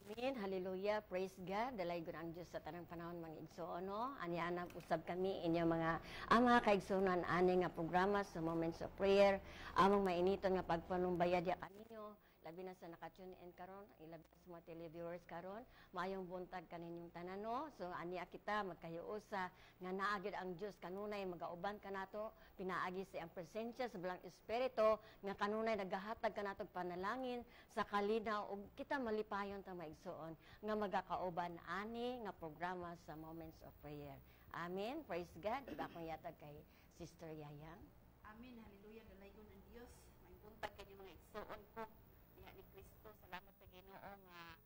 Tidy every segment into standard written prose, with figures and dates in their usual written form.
Amen. Hallelujah. Praise God. Dalay ko ang Diyos sa tanang panahon mga igsoon. No? Anianap usab kami inyo mga ama kaigsunan ani nga programa sa Moments of Prayer. Among mainiton nga pagpanumbaya dia kaninyo. Labi na sa naka-tune in karon, ilabi na sa mga televiewers karon, maayong buntag kaninyong tanan no. So ania kita magkahiusa nga naagid ang Dios kanunay magauban kanato, pinaagi sa ang presensya sa belang espiritu nga kanunay nagahatag kanato panalangin sa kalinaw ug kita malipayon ta maigsuon nga magakauban ani nga programa sa Moments of Prayer. Amen. Praise God. Iba akong yatag kay Sister Yayang. Amen. Hallelujah. Dalaygon ang Dios. May buntag kanyo mga igsuon ko. Diha ni Kristo. Salamat sa Ginoo nga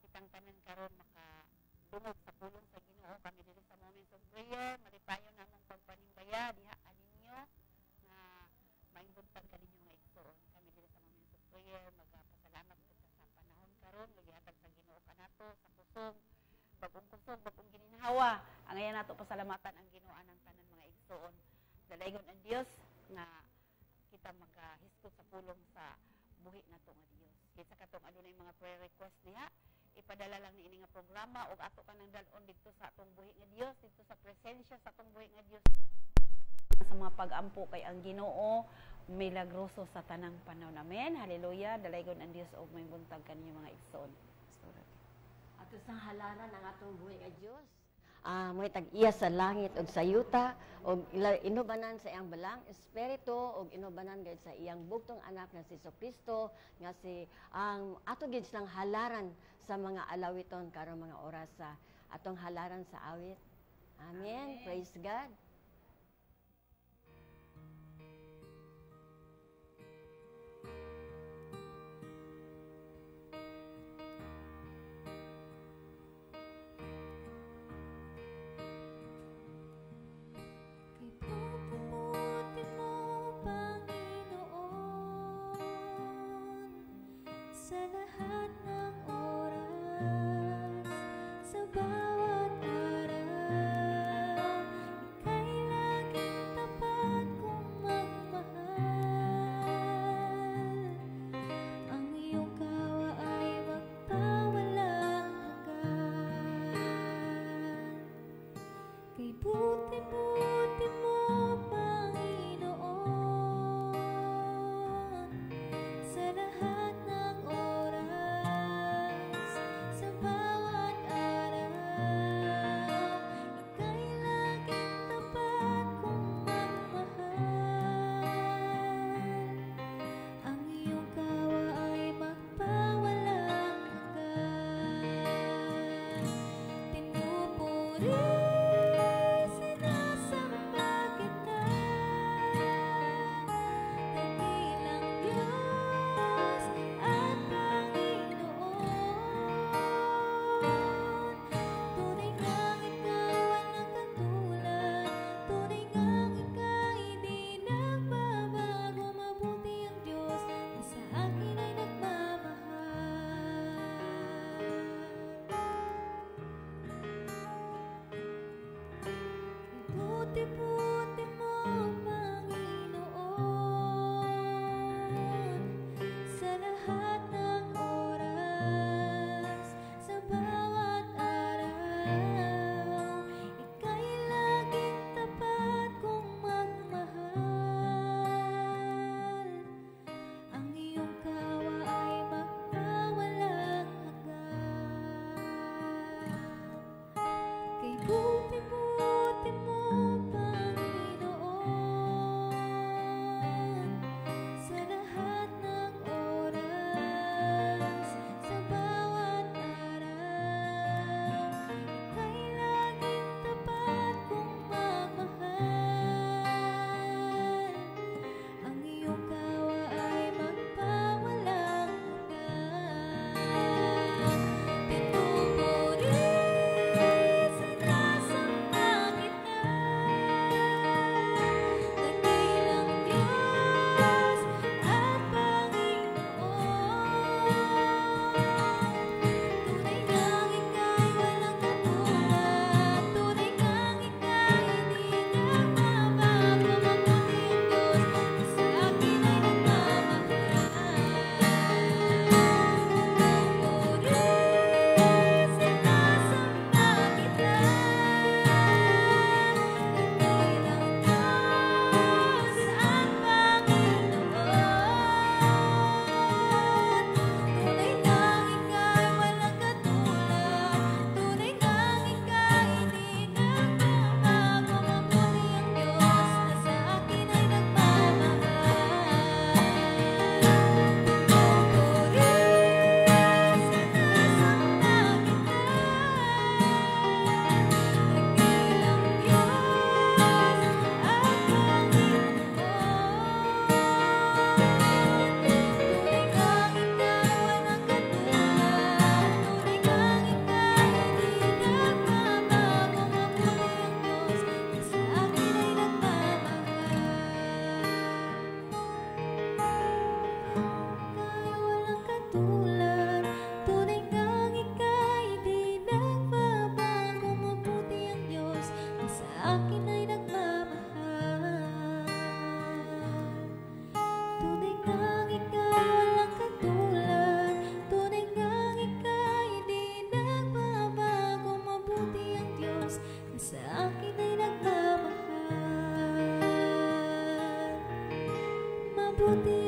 kitang tanan karon makadungog sa pulong sa Ginoo kami diri sa Moments of Prayer. Malipayon namong pagpanimbaya diha aninyo nga may buntag kaninyo mga igsuon. Kami diri sa Moments of Prayer magpasalamat kita sa panahon karon gihatag sa Ginoo kanato sa kusog bagong gininhawa. Ang ayan nato pasalamatan ang Ginoo ang tanan mga igsuon. Dalaygon ang Dios nga kita magahiskot sa pulong sa buhi nato nga Dios. Kaysa katong adunay mga prayer request niya, ipadala lang ni ini nga programa ug ato ka nang dalon didto sa atong buhi nga Dios, didto sa presensya sa atong buhi nga Dios. Sa mga pag-ampo kay ang Ginoo milagroso sa tanang panahon. Amen. Hallelujah. Dalaygon ang Dios og may buntag kaninyo mga igsoon. Ato sa halaran ang atong buhay nga Dios. May tag-iya sa langit ug sa yuta ug inubanan sa iyang balang espiritu ug inubanan gayud sa iyang bugtong anak nga si Jesucristo nga si ang ato gid sang halaran sa mga alawiton karon mga oras sa atong halaran sa awit. Amen. Amen. Praise God. Sa lahat ng oras, sa bawat araw, ika'y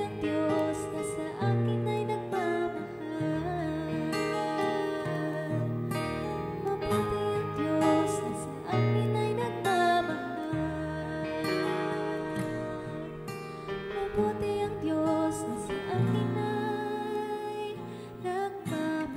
ang Diyos na sa akin ay nagmamahal. Mabuti ang Diyos na sa akin ay nagmamahal. Mabuti ang Diyos na sa akin ay nagmamahal.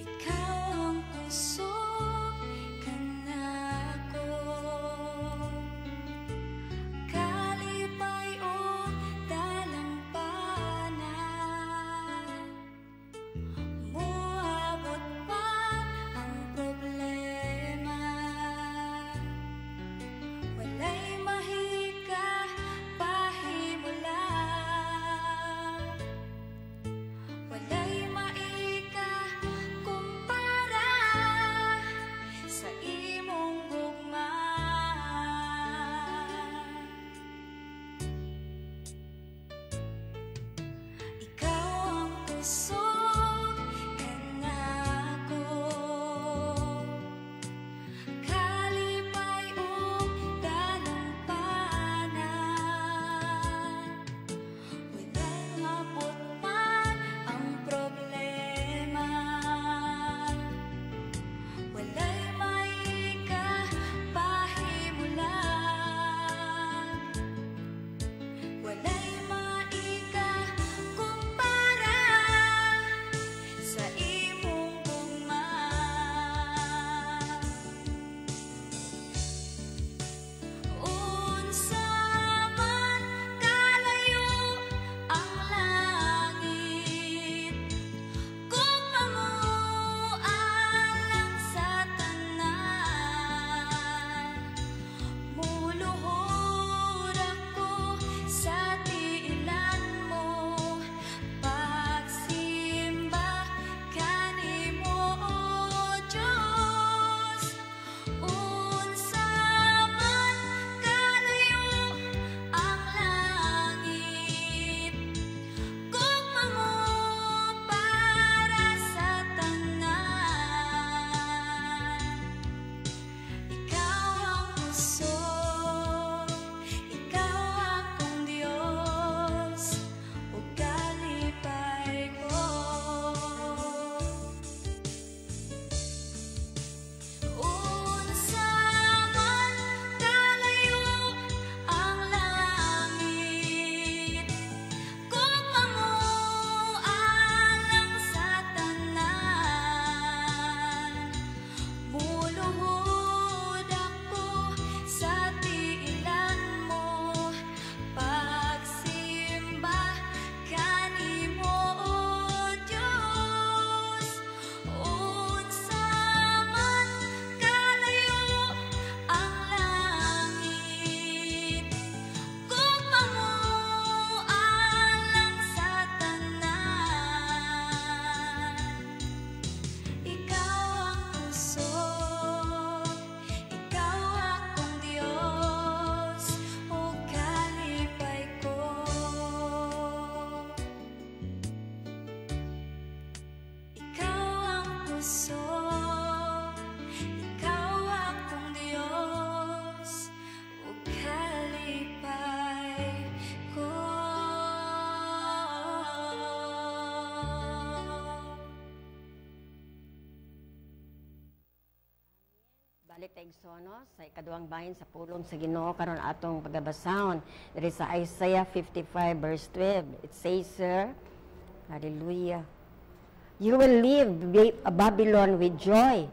Ikaw ang puso kanako, kalipay o dalampanan, muabot pa ang problema, walay mahika pahimulan, walay maika kumpara sa imong gugma. Ikaw ang puso kanako, kalipay o dalampanan, walang mabot man ang problema, walay maika pahimulan, walay maika kumpara sa imong gugma. Unsa man kalayo ang langit, kung mamualang sa tanan, muluhod ako sa tiilan mo, pagsimba kanimo o Diyos. Unsa man kalayo ang langit, kung para sa tanan, ikaw ang puso, ikaw akong Diyos, ug kalipay ko. Unsa man kalayo ang langit, kung mamualang sa tanan, muluhod ako sa tiilan mo, pagsimba kanimo o Diyos. Unsa man kalayo ang langit, kung mamualang sa tanan, ikaw ang puso, ikaw akong Diyos, ug kalipay ko. Ikaw ang puso, ikaw akong Diyos, ug kalipay ko. Balik ta igsono sa ikaduhang bahin sa pulong sa Ginoo karon atong pagabasahon diri sa Isaiah 55 verse 12. It says, sir, hallelujah. You will leave Babylon with joy.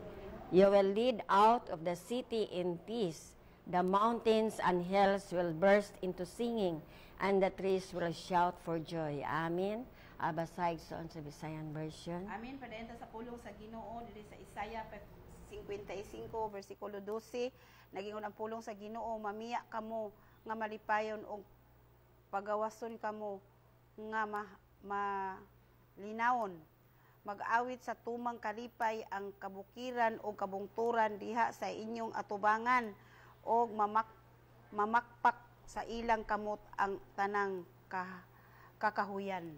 You will lead out of the city in peace. The mountains and hills will burst into singing, and the trees will shout for joy. Amen. Abasay sa Bisayan version. Amen. Padayon ta sa pulong sa Ginoo diri sa Isaiah 55 versikulo 12. Nagingon ang pulong sa Ginoo, mamiya kamo nga malipayon og pagawason kamo nga linawon. Mag-awit sa tumang kalipay ang kabukiran o kabungturan diha sa inyong atubangan o mamakpak sa ilang kamot ang tanang kakahuyan.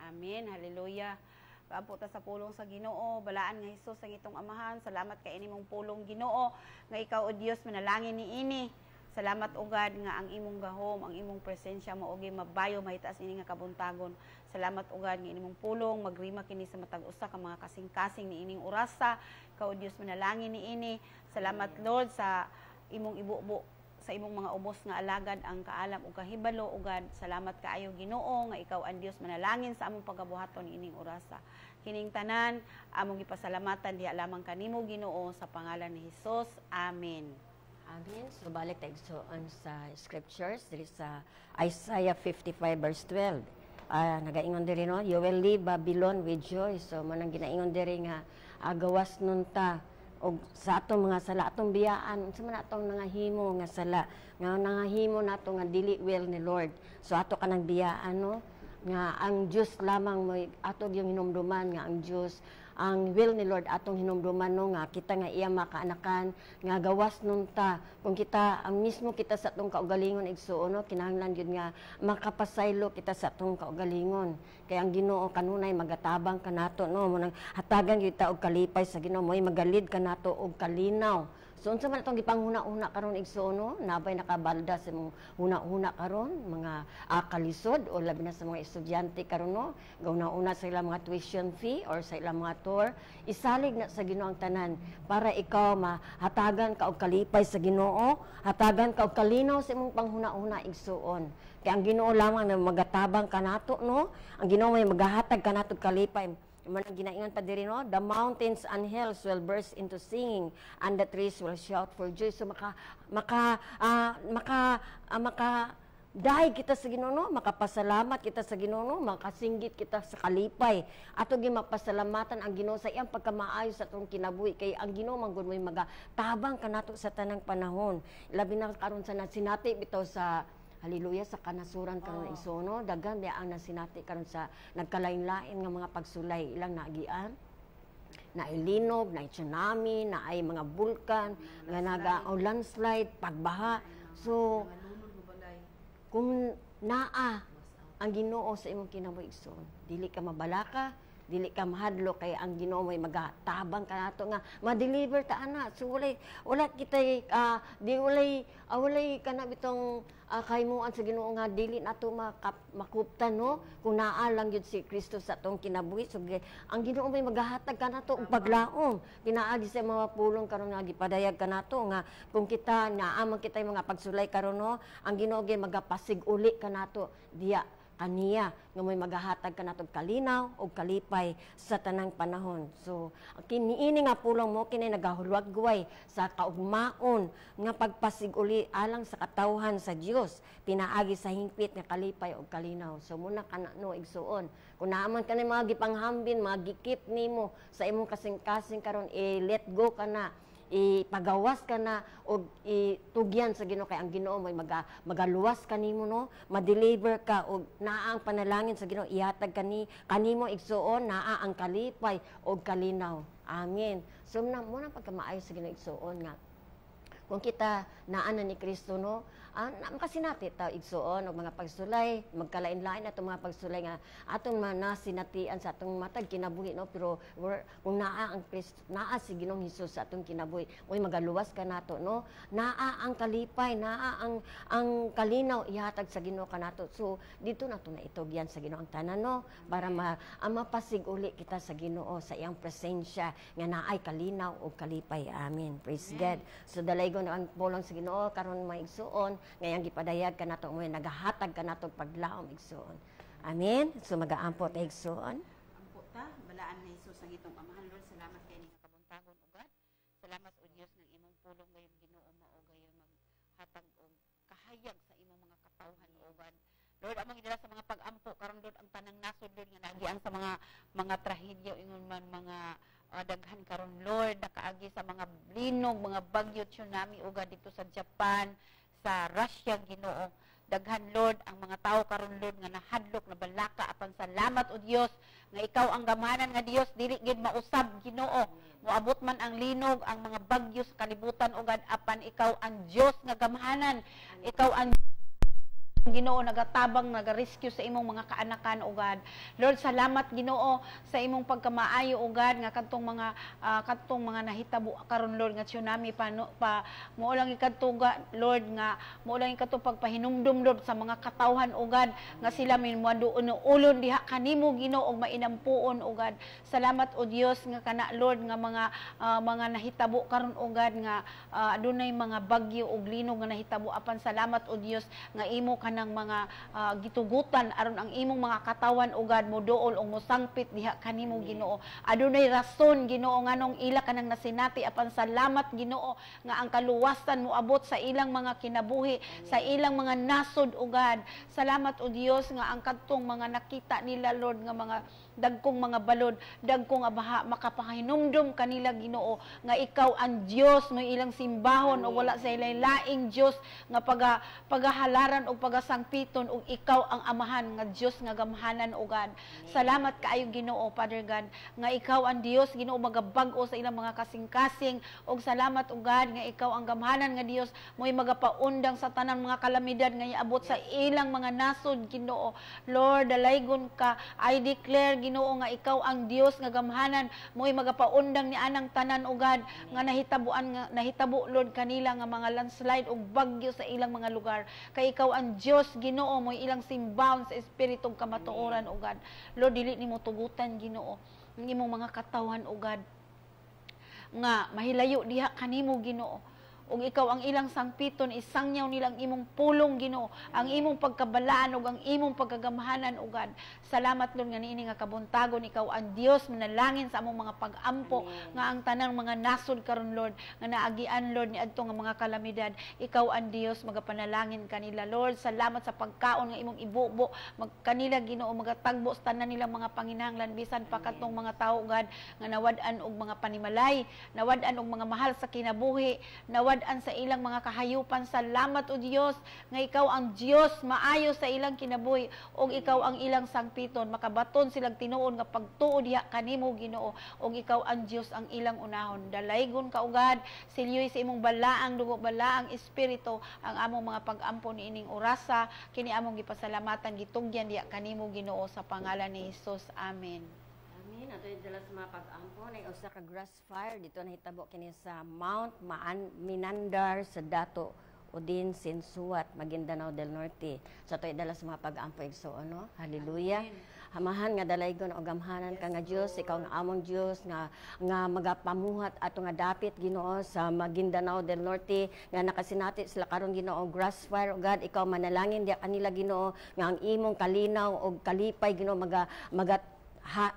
Amen. Hallelujah. Paabot ta sa pulong sa Ginoo, balaan nga Hesus ang itong amahan. Salamat kay inimong pulong Ginoo nga ikaw o Dios manalangin niini. Salamat ugad nga ang imong gahom, ang imong presensya mo ogi mabayo mahitaas ini nga kabuntagon. Salamat ugad nga inimong pulong magrima kini sa matag usa ka mga kasing-kasing niining orasa. Ikaw o Dios manalangin niini. Salamat Lord sa imong ibubo sa imong mga ubos nga alagad ang kaalam ug kahibalo ugad. Salamat kaayo Ginoo nga ikaw ang Dios manalangin sa among pagabuhaton ining orasa. Kining tanan among gipasalamatan diha lamang kanimo Ginoo sa pangalan ni Hesus. Amen. Amen. So balik tayo sa scriptures diri sa Isaiah 55 verse 12. Nagaingon diri no, you will leave Babylon with joy. So manang ginaingon diri nga gawas nun ta og sa atong mga sala atong biyaan unsa man atong nangahimo nga sala nga nangahimo nato nga dili will ni Lord. So ato kanang biyaan no nga ang Dios lamang mo ato yung hinumduman nga ang Dios ang will ni Lord atong hinumduman no nga kita nga iya makaanakan nga gawas nun ta kung kita ang mismo kita sa atong kaugalingon igsuon no kinahanglan gyud nga makapasaylo kita sa atong kaugalingon kay ang Ginoo kanunay magatabang kanato no mo nang hatagan gyud ta og kalipay sa Ginoo moy magalid kanato og kalinaw. So unsa man atong gipanghuna-una karon igsuon no nabay nakabalda sa mong huna-huna karon mga kalisod o labi na sa mga estudyante karon no gauna-una sa ilang mga tuition fee or sa ilang mga tour isalig na sa Ginoo ang tanan para ikaw mahatagan ka og kalipay sa Ginoo hatagan ka og kalinaw sa imong panghuna-una igsuon kay ang Ginoo lamang na magatabang kanato no ang Ginoo may magahatag kanato kalipay. Manang ginaingon pa diri no, the mountains and hills will burst into singing and the trees will shout for joy. So dahi kita sa Ginoo no, makapasalamat kita sa Ginoo no, makasinggit kita sa kalipay. Ato gi mapasalamatan ang Ginoo sa iyang pagkamaayo sa atong kinabuhi kay ang Ginoo manggod moy magatabang kanato sa tanang panahon. Labi na karon sa nasinati bitaw sa haleluya sa kanasuran karon igsoon daghan biya ang nasinati karon sa nagkalain-lain nga mga pagsulay ilang naagian na ilinob, na tsunami, na ay mga bulkan nga landslide, pagbaha. So kung naa ang Ginoo sa imong kinabuhi igsoon, dili ka mabalaka, dili ka mahadlo kay ang Ginoo may magatabang kanato nga ma-deliver ta ana. So wala kita walay kana bitong kaymuan sa Ginoo nga dili nato makuptan no kung naa lang gyud si Kristo sa atong kinabuhi. So ang Ginoo may magahatag kanato og paglaom pinaagi sa mga pulong karon nga gipadayag kanato nga kung kita naamang kita mga pagsulay karon no ang Ginoo gyud magapasig uli kanato diya kaniya nga may magahatag kanato kalinaw o kalipay sa tanang panahon. So kiniini nga pulong mo kini nagahulwag-guway sa kaugmaon nga pagpasiguli alang sa katawhan sa Dios pinaagi sa hingpit nga kalipay o kalinaw. So muna kanano igsuon kung naaman kanay mga gipanghambin mga gikip nimo sa imong kasing-kasing karon let go kana ipagawas ka na o itugyan sa Ginoo kay ang Ginoo may magaluwas kanimo no ma-deliver ka og naa ang panalangin sa Ginoo ihatag kanimo igsuon naa ang kalipay og kalinaw. Amen. So muna pagkamaayo sa Ginoo igsuon nga kung kita naa na ni Kristo no makasinati ta igsuon og mga pagsulay magkalain-lain atong mga pagsulay nga atong manasinatian sa atong matag kinabuhi no pero kung naa ang Kristo naa si Ginoong Hesus sa atong kinabuhi moy magaluwas ka nato no naa ang kalipay naa ang kalinaw ihatag sa Ginoo kanato. So dito nato na itugyan sa Ginoo ang tanan no para mapasig uli kita sa Ginoo sa iyang presensya nga naay kalinaw ug kalipay. Amen. Praise God. So dalaygon ang pulong sa Ginoo karon maigsuon ngayang gipadayag kanato mo nagahatag kanato paglaom igsuon. Amen. So magaampot igsuon. Ampo ta balaan ni Hesus ang itong amahan Lord. Salamat kay ni kabuntagon ugad. Salamat o Dios ng imong pulong gayong Ginoo mao gayon hatag og kahayag sa imong mga katawhan o God. Lord, among gidala sa mga pag-ampo karon Lord ang tanang nasod Lord nga nagian sa mga trahedya ingon man mga daghan karon Lord nakaagi sa mga blinog, mga bagyo, tsunami o God dito sa Japan, sa Russia Ginoo. Daghan Lord ang mga tao karon Lord nga nahadlok na balaka apan salamat o Dios nga ikaw ang gamanan nga Dios dili gid mausab Ginoo. Moabot man ang linog, ang mga bagyo sa kalibutan o God apan ikaw ang Dios nga gamahanan. Ikaw ang Ginoo nagatabang nagarescue sa imong mga kaanakan o God. Lord, salamat Ginoo sa imong pagkamaayo o God nga kadtong mga nahitabo karon Lord nga tsunami pa mo lang ikadtuga Lord nga mo lang ikadto pagpahinumdum Lord sa mga katawhan o God nga sila ulon diha kanimo Ginoo og mainampuon o God. Salamat o Dios nga kana Lord nga mga nahitabo karon o God nga adunay mga bagyo og linog nga nahitabo apan salamat o Dios nga imo ng mga gitugutan aron ang imong mga katawan o God mo dool o mo sangpit diha kanimo Ginoo. Adunay rason Ginoo nganong ila kanang nasinati apan salamat Ginoo nga ang kaluwasan mo abot sa ilang mga kinabuhi, sa ilang mga nasod o God. Salamat o Dios nga ang kadtong mga nakita nila Lord nga mga dagkong mga balod, dagkong abaha makapahinumdum kanila Ginoo nga ikaw ang Dios mo ilang simbahon o wala sa ilang laing Dios nga pagahalaran o pagasangpiton ug ikaw ang amahan nga Dios nga gamhanan o God. Salamat kaayo Ginoo Father God nga ikaw ang Dios Ginoo magabag-o sa ilang mga kasing-kasing ug salamat o God nga ikaw ang gamhanan nga Dios mo'y magapaundang sa tanang mga kalamidad nga iabot sa ilang mga nasod Ginoo. Lord, dalaygon ka. I declare Ginoo nga ikaw ang Dios nga gamhanan mo'y magapaundang ni anang tanan o God nga nahitabo Lord kanila nga mga landslide ug bagyo sa ilang mga lugar. Kay ikaw ang Dios Ginoo mo'y ilang simbawon sa espiritu ug kamatuoran o God. Lord, dili nimo tugutan Ginoo ang imong mga katawhan o God nga mahilayo diha kanimo Ginoo. Ug ikaw ang ilang sangpiton, isangyaw nilang imong pulong Ginoo, ang imong pagkabalaan ug ang imong pagkagamhanan o God. Salamat Lord nga niini nga kabuntagon ikaw ang Dios manalangin sa among mga pag-ampo nga ang tanang mga nasod karon Lord nga naagian Lord ni adto nga mga kalamidad. Ikaw ang Dios magapanalangin kanila Lord. Salamat sa pagkaon nga imong ibubo kanila Ginoo magatagbo sa tanan nilang mga panginahanglan bisan pa kadtong mga tawo God nga nawad-an og mga panimalay, nawad-an og mga mahal sa kinabuhi, nawad-an sa ilang mga kahayupan. Salamat o Dios nga ikaw ang Dios maayo sa ilang kinabuhi ug ikaw ang ilang sangpiton makabaton silang tinuon nga pagtuo diha kanimo Ginoo ug ikaw ang Dios ang ilang unahon. Dalaygon ka ugad silyoy sa imong balaang dugo balaang espiritu ang among mga pag-ampo niining orasa kini among gipasalamatan gitugyan diha kanimo Ginoo sa pangalan ni Hesus. Amen. Amin. Ato yung dala sa mga pag-ampon ay usa ka grass fire dito nahitabo kini sa Mount Minandar sa Dato Udin Sinsuat, Maguindanao del Norte. So ato dala sa mga pag-ampon so ano. Hallelujah. Hamahan nga dalaygon o gamhanan ka nga Dios, ikaw nga among Dios nga magapamuhat ato nga dapit Ginoo sa Maguindanao del Norte nga nakasinati sila karon Ginoo grass fire o God, ikaw manalangin diha kanila Ginoo nga ang imong kalinaw o kalipay Ginoo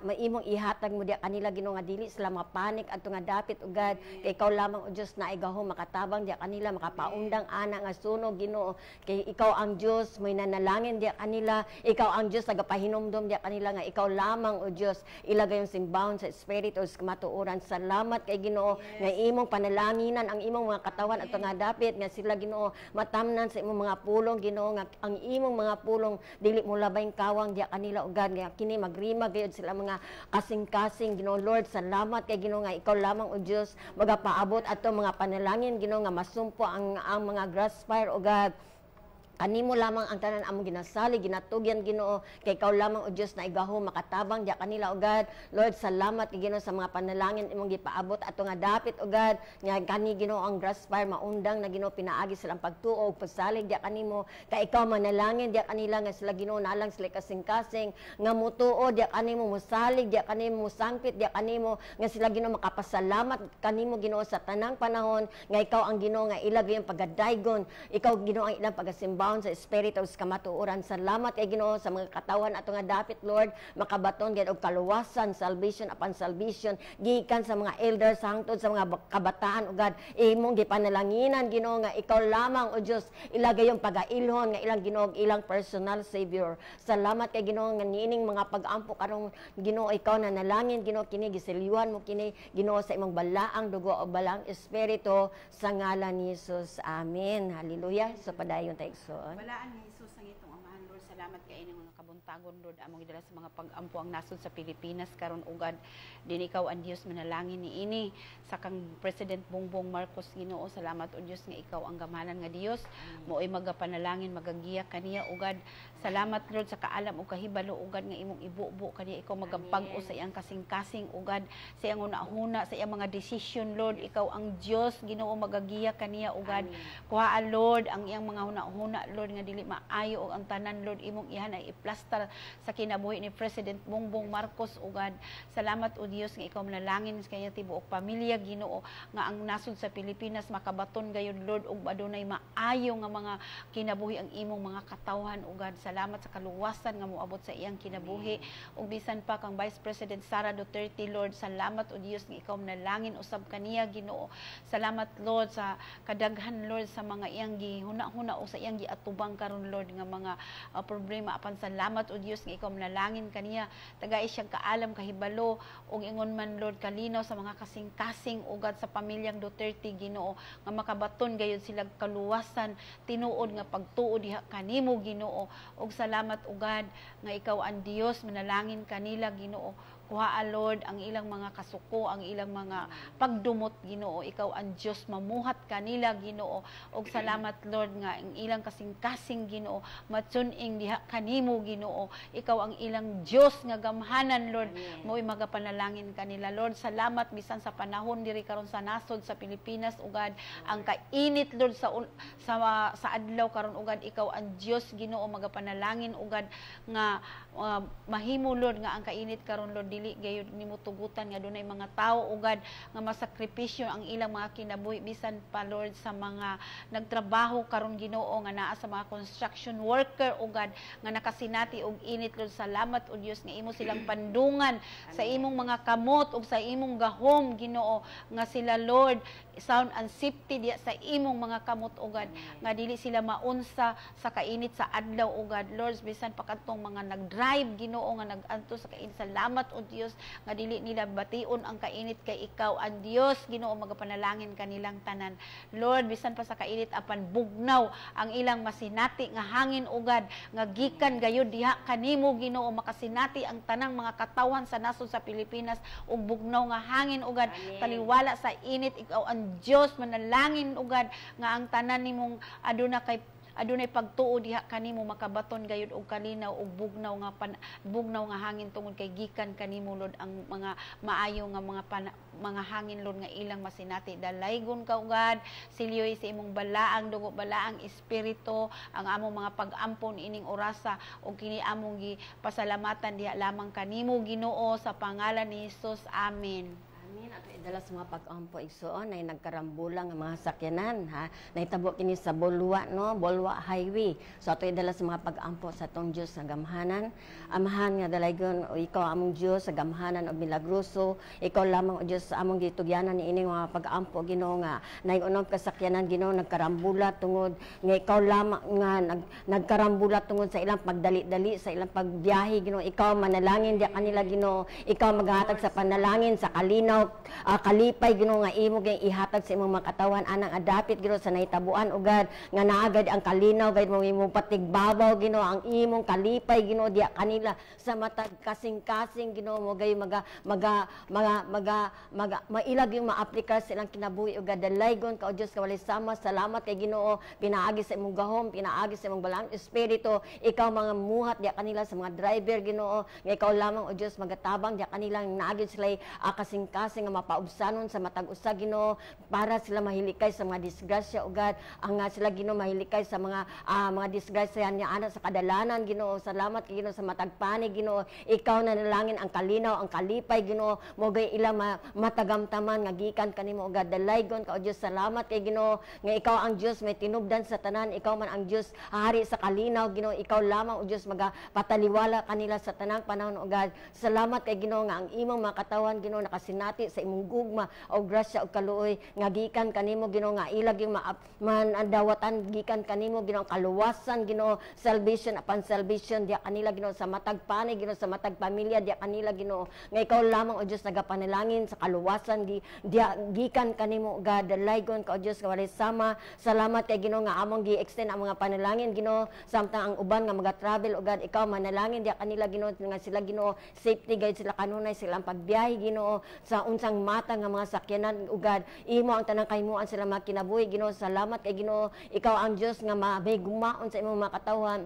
maimong ihatag mo diya kanila Ginoo nga dili sila mapanik adto nga dapit ug God kay ikaw lamang o Dios na igaho makatabang diya kanila makapaundang ana nga sunog Ginoo kay ikaw ang Dios may nanalangin diya kanila ikaw ang Dios nagapahinumdom diya kanila nga ikaw lamang o Dios ilagay yung simbahon sa espiritu sa kamatuoran. Salamat kay Ginoo nga imong panalanginan ang imong mga katawan adto nga dapit nga sila Ginoo matamnan sa imong mga pulong Ginoo nga ang imong mga pulong dili mo labayng kawang diya kanila ug God nga kini magrima gayud sila mga kasing-kasing Ginoo. Lord, salamat kay Ginoo nga ikaw lamang o Dios magapaabot ato mga panalangin Ginoo nga masumpo ang mga grass fire o God. Kanimo lamang ang tanan among ginasali, ginatugyan Ginoo kay ikaw lamang o Dios na igaho makatabang diya kanila o God. Lord, salamat kay Ginoo sa mga panalangin imong gipaabot ato nga dapit o God. Nga kani Ginoo ang grass fire maundang na Ginoo pinaagi silang pagtuo ug pagsalig diya kanimo kay ikaw manalangin diya kanila nga sila Ginoo nalang sila kasing-kasing nga mutuo diya kanimo musalig diya kanimo musangpit diya kanimo nga sila Ginoo makapasalamat kanimo Ginoo sa tanang panahon nga ikaw ang Ginoo nga ilagay ang pagadaygon, ikaw Ginoo ang ilang pagasimba pagkaon sa espiritu sa kamatuoran. Salamat kay Ginoo sa mga katawan ato nga dapit Lord makabaton gid og kaluwasan, salvation upon salvation gikan sa mga elders hangtod sa mga kabataan ug God imong gipanalanginan Ginoo nga ikaw lamang o Dios ilagay yung pagailhon nga ilang Ginoo ilang personal savior. Salamat kay Ginoo nga niining mga pag-ampo karong Ginoo ikaw na nalangin Ginoo kini gisiliwan mo kini Ginoo sa imong balaang dugo o balaang espiritu sa ngalan ni Jesus. Amen. Hallelujah. So padayon ta igsoon. Balaan ni Jesus ang itong amahan, Lord. Salamat kay ining mga kabuntagon, Lord. Among gidala sa mga pag-ampo ang nasod sa Pilipinas karon ugad. Din ikaw ang Dios manalangin ni ini sa kang President Bongbong Marcos Ginoo. Salamat o Dios nga ikaw ang gamanan nga Dios. Mo'y magapanalangin, magagiya kaniya ugad. Salamat Lord sa kaalam o kahibalo ugad nga imong ibubo kaniya ikaw magabag-o sa iyang kasing-kasing ugad sa iyang una-huna sa iyang mga decision Lord. Ikaw ang Dios Ginoo magagiya kaniya ugad. Kuhaan Lord ang iyang mga huna-huna Lord nga dili maayo og ang tanan Lord imong ihan ay iplastar sa kinabuhi ni President Bongbong Marcos ugad. Salamat o Dios nga ikaw manalangin sa kanya tibuok pamilya Ginoo nga ang nasod sa Pilipinas makabaton gayon Lord ug adunay maayo nga mga kinabuhi ang imong mga katawhan ugad. Salamat sa kaluwasan nga moabot sa iyang kinabuhi ug bisan pa kang Vice President Sara Duterte Lord. Salamat o Dios nga ikaw manalangin usab kaniya Ginoo. Salamat Lord sa kadaghan Lord sa mga iyang gihuna-huna o sa iyang giatubang karon Lord nga mga problema apan salamat o Dios nga ikaw manalangin kaniya tagay siyang kaalam kahibalo ug ingon man Lord kalinaw sa mga kasing-kasing ugad sa pamilyang Duterte Ginoo nga makabaton gayud sila kaluwasan tinuod nga pagtuo diha kanimo Ginoo ug salamat ugad nga ikaw ang Dios manalangin kanila Ginoo. Kuha Lord ang ilang mga kasuko, ang ilang mga pagdumot Ginoo. Ikaw ang Dios mamuhat kanila Ginoo. Og salamat Lord nga ang ilang kasing-kasing Ginoo matsuning diha kanimo Ginoo. Ikaw ang ilang Dios nga gamhanan Lord. Mo'y magapanalangin kanila Lord. Salamat bisan sa panahon diri karon sa nasod sa Pilipinas ugad ang kainit Lord sa adlaw karon ugad ikaw ang Dios Ginoo magapanalangin ugad nga mahimo Lord nga ang kainit karon Lord dili gayud nimo tugutan nga dunay mga tawo ugad nga masakripisyo ang ilang mga kinabuhi bisan pa Lord sa mga nagtrabaho karon Ginoo nga naa sa mga construction worker ugad nga nakasinati og init Lord. Salamat o Dios nga imo silang pandungan sa imong mga kamot ug sa imong gahom Ginoo nga sila Lord sound and safety diya sa imong mga kamot ugad nga dili sila maunsa sa kainit sa adlaw ugad Lord bisan pa kadtong mga nagdrive Ginoo nga naganto sa kainit. Salamat o Dios nga dili nila bation ang kainit kay ikaw ang Dios Ginoo magapanalangin kanilang tanan Lord bisan pa sa kainit apan bugnaw ang ilang masinati nga hangin ugad nga gikan gayud diha kanimo Ginoo makasinati ang tanang mga katawan sa nasod sa Pilipinas ug bugnaw nga hangin ugad taliwala sa init ikaw ang Dios manalangin ugad nga ang tanan nimong adunay pagtuo diha kanimo makabaton gayud og kalinaw og bugnaw nga hangin tungod kay gikan kanimo Lord ang mga maayo nga mga hangin Lord nga ilang masinati dalaygon ka ugad silyoy sa imong balaang dugo balaang espiritu ang among mga pag-ampon ining orasa ug kini among gipasalamatan diha lamang kanimo Ginoo sa pangalan ni Jesus. Amen. Amin. Ato idala sa mga pag-ampo igsoon ay nagkarambula nga mga sakyanan ha. Nahitabo kini sa Bolwa no, Bolwa Highway. So ato idala sa mga pag-ampo sa tong Dios sa gamhanan. Amahan nga dalaygon o ikaw among Dios sa gamhanan o milagroso. Ikaw lamang o Dios sa among gitugyanan niini mga pag-ampo Ginoo nga nahiunom kasakyanan Ginoo nagkarambula tungod nga ikaw lamang nga nagkarambula tungod sa ilang pagdali-dali sa ilang pagbiyahe Ginoo. Ikaw manalangin diha kanila Ginoo. Ikaw maghatag sa panalangin sa kalinaw kalipay Ginoo nga imo gay ihatag sa imong mga katawan anang adapit Ginoo sa nahitabuan ugad nga naagad ang kalinaw gayud mo imong patigbabaw Ginoo ang imong kalipay Ginoo diha kanila sa matag kasing-kasing Ginoo mo gay mailag yung maaplikar sa ilang kinabuhi ugad dalaygon ka o Dios ka walay sama. Salamat kay Ginoo pinaagi sa imong gahom pinaagi sa imong balaang espiritu ikaw mga muhat diha kanila sa mga driver Ginoo nga ikaw lamang o Dios magatabang diha kanila naagid sila kasing-kasing nga kaubsanon sa matag usa Ginoo para sila mahilikay sa mga disgrasya o God ang sila Ginoo mahilikay sa mga disgrasya niya ana sa kadalanan Ginoo. Salamat kay Ginoo sa matag panig Ginoo. Ikaw na nalangin ang kalinaw ang kalipay Ginoo mogay ila matagamtaman nga gikan kanimo o God. Dalaygon ka o Dios. Salamat kay Ginoo nga ikaw ang Dios may tinubdan sa tanan. Ikaw man ang Dios hari sa kalinaw Ginoo. Ikaw lamang o Dios magapataliwala kanila sa tanang panahon o God. Salamat kay Ginoo nga ang imong mga katawan Ginoo nakasinati sa imong gugma o grasya o kaluoy nga gikan kanimo Ginoo nga ilag yung mandawatan gikan kanimo Ginoo kaluwasan Ginoo salvation upon salvation diya kanila Ginoo sa matag panay Ginoo sa matag pamilya diya kanila Ginoo nga ikaw lamang o Dios nagapanalangin sa kaluwasan diya gikan kanimo God. Dalaygon ka o Dios nga walay sama. Salamat kay Ginoo nga among gi-extend ang mga panalangin Ginoo samtang ang uban nga maga-travel o God ikaw manalangin diya kanila Ginoo nga sila Ginoo safety guide sila kanunay silang pagbiyahe Ginoo sa unsang mata nga mga sakyanan o God imo ang tanang kahimuan sila makinabuhi Ginoo. Salamat kay Ginoo ikaw ang Dios nga may gumaon sa imong mga katawan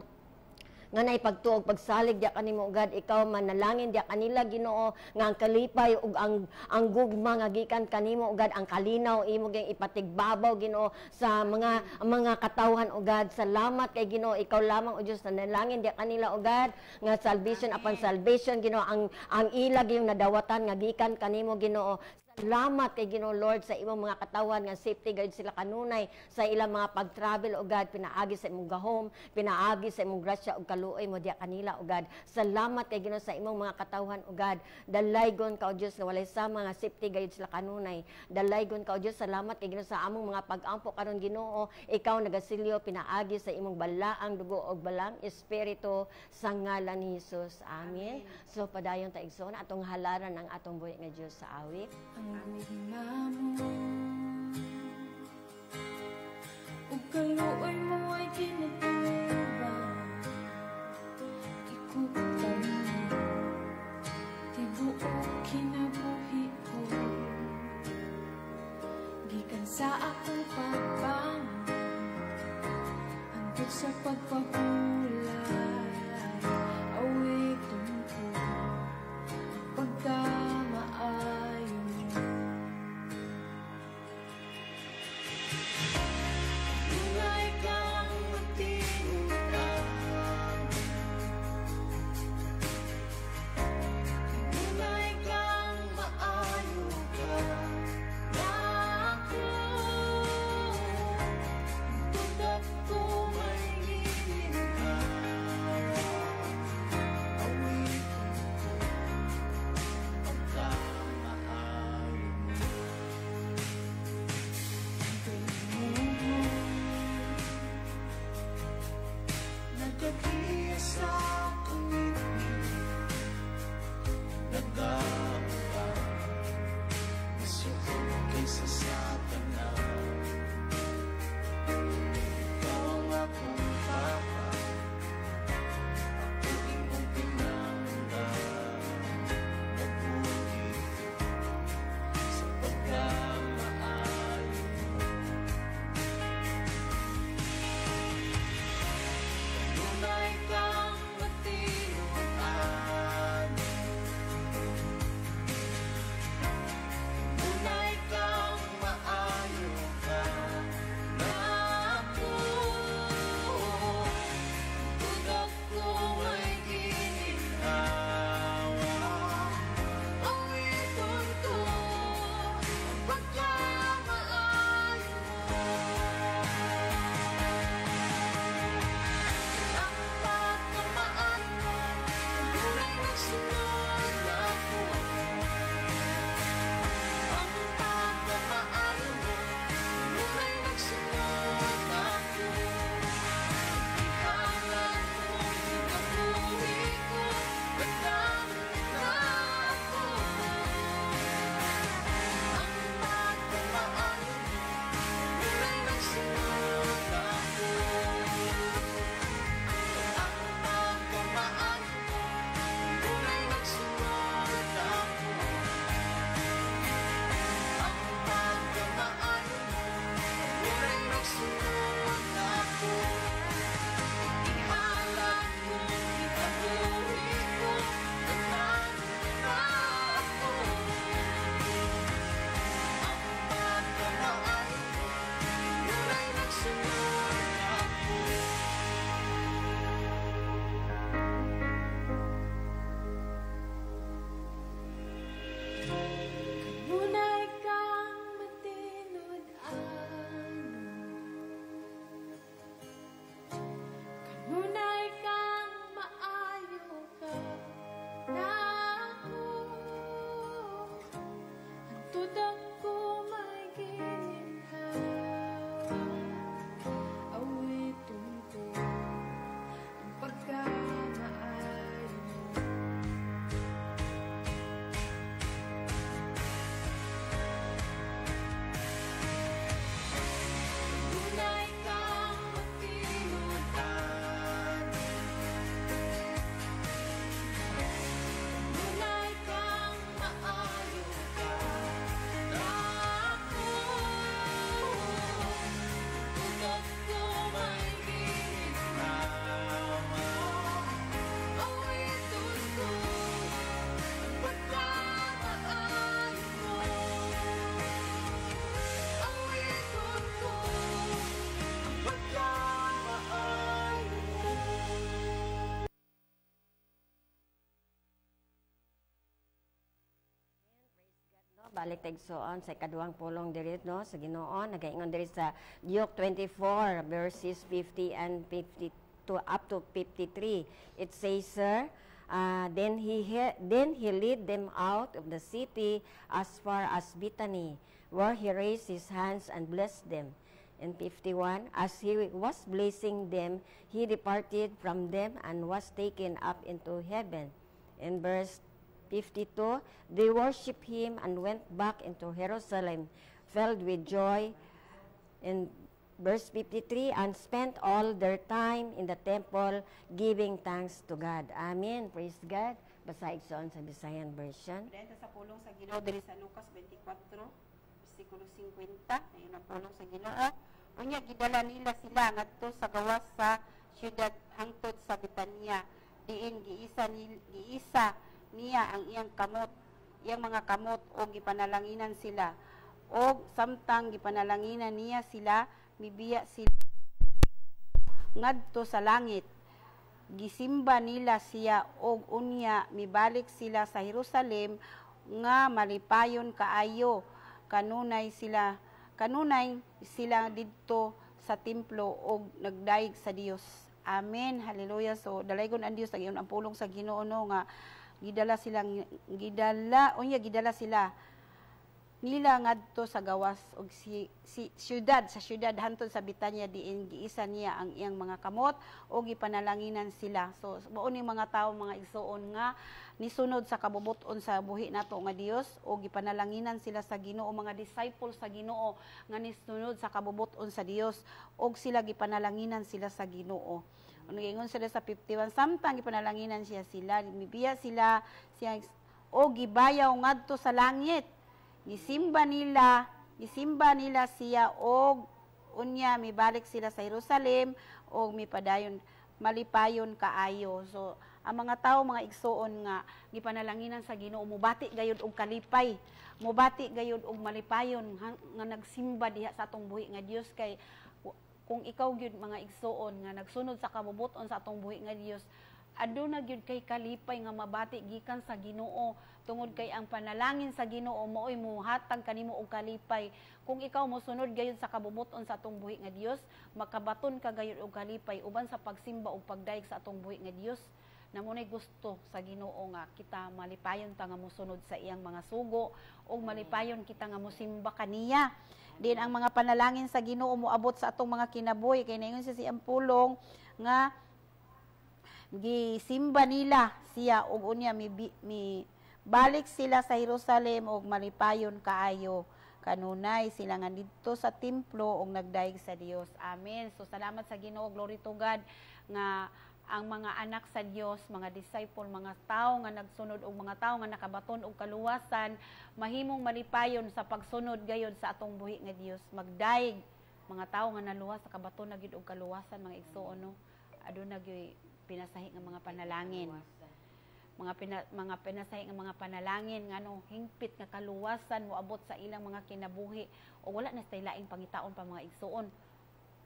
nga naipagtuog pagsalig diya kanimo God ikaw manalangin diya kanila Ginoo nga ang kalipay ug ang gugma nga gikan kanimo God ang kalinaw imo gyud ipatigbabaw Ginoo sa mga katawhan o God. Salamat kay Ginoo ikaw lamang o Dios nanalangin diya kanila o God nga salvation upon salvation Ginoo ang ilag yung nadawatan nga gikan kanimo Ginoo. Salamat kay Ginoo Lord sa imong mga katawan nga safety guide sila kanunay sa ilang mga pag-travel o God pinaagi sa imong gahom pinaagi sa imong grasya ug kaluoy mo diya kanila o God. Salamat kay Ginoo sa imong mga katawhan o God. Dalaygon ka o Dios nga walay sa mga safety guide sila kanunay. Dalaygon ka o Dios. Salamat kay Ginoo sa among mga pag-ampo karon Ginoo ikaw nagasilyo pinaagi sa imong balaang dugo ug balang espiritu sa ngalan ni Hesus. Amen. So padayon ta igsoon atong halaran ang atong buhi nga Dios sa awit. Ang gugma mo ug kaluoy mo ay ginatubang ikutan mo tibuok kinabuhi ko gikan sa akong pagbangon hangtod sa pagpahulay awit tungko pagkamaayo Tunay kang matinutang Tunay kang maayo ka Nako Ang tundak ko may Balik tagsoon sa ikaduhang pulong diri no sa Ginoo, nagaingon diri sa Luke 24 verses 50 and 52 up to 53. It says, sir, then he led them out of the city as far as Bethany, where he raised his hands and blessed them. In 51, as he was blessing them, he departed from them and was taken up into heaven. In verse 52, they worshiped him and went back into Jerusalem, filled with joy. In verse 53, and spent all their time in the temple, giving thanks to God. Amen. Praise God. Basahin sa Visayan version. Dahil sa pulong sa Ginoo diri sa Lucas 24, versikulo 50, ayon ang pulong sa Ginoo. Unya gidala nila sila ngadto sa gawas sa syudad hangtod sa Betania. Diin giisa niya ang iyang mga kamot o gipanalanginan sila. O samtang gipanalanginan niya sila, mibiya sila ngadto sa langit. Gisimba nila siya og unya mibalik sila sa Jerusalem nga malipayon kaayo. Kanunay sila didto sa templo og nagdaig sa Dios. Amen. Hallelujah. So dalaygon ang Dios ang pulong sa Ginoo no nga gidala sila nila ngadto sa gawas og sa syudad hantod sa Betania diin giisa niya ang iyang mga kamot o gipanalanginan sila. So mao ni mga tawo mga igsoon nga nisunod sa kabubuton sa buhi nato nga Dios o gipanalanginan sila sa Ginoo, mga disciples sa Ginoo nga nisunod sa kabubuton sa Dios og sila gipanalanginan sila sa Ginoo. Ingon sila sa 51, samtang gipanalanginan sila, mibiya sila o gibayaw ngadto sa langit. Gisimba nila siya og unya mibalik sila sa Jerusalem og malipayon kaayo. So ang mga tawo mga igsoon nga gipanalanginan sa Ginoo mubati gayud og kalipay, mubati gayud og malipayon nga nagsimba diha sa atong buhi nga Dios. Kay kung ikaw gyud mga igsoon nga nagsunod sa kabubuton sa atong buhi nga Dios, aduna gyud kay kalipay nga mabati gikan sa Ginoo, tungod kay ang panalangin sa Ginoo maoy muhatag kanimo og kalipay. Kung ikaw mosunod gayud sa kabubuton sa atong buhi nga Dios, makabaton ka gayud og kalipay uban sa pagsimba ug pagdaig sa atong buhi nga Dios. Namunay gusto sa Ginoo nga kita malipayon ta nga mosunod sa iyang mga sugo ug malipayon kita nga mosimba kaniya. Din ang mga panalangin sa Ginoo moabot sa atong mga kinabuhi kay naingon siya siyang pulong nga gisimba nila siya ug unya balik sila sa Jerusalem ug malipayon kaayo. Kanunay sila nga didto sa templo ug nagdaig sa Dios. Amen. So salamat sa Ginoo, glory to God nga ang mga anak sa Dios, mga disciple, mga tao nga nagsunod og mga tao nga nakabaton og kaluwasan, mahimong malipayon sa pagsunod gayud sa atong buhi nga Dios. Magdaig mga tao nga naluwas sa kabaton na gid og kaluwasan mga igsoon no. Aduna gyud pinasahi nga mga panalangin. Mga pinasahi nga mga panalangin nga no hingpit nga kaluwasan moabot sa ilang mga kinabuhi o wala na stay laing pangitaon pa mga igsoon.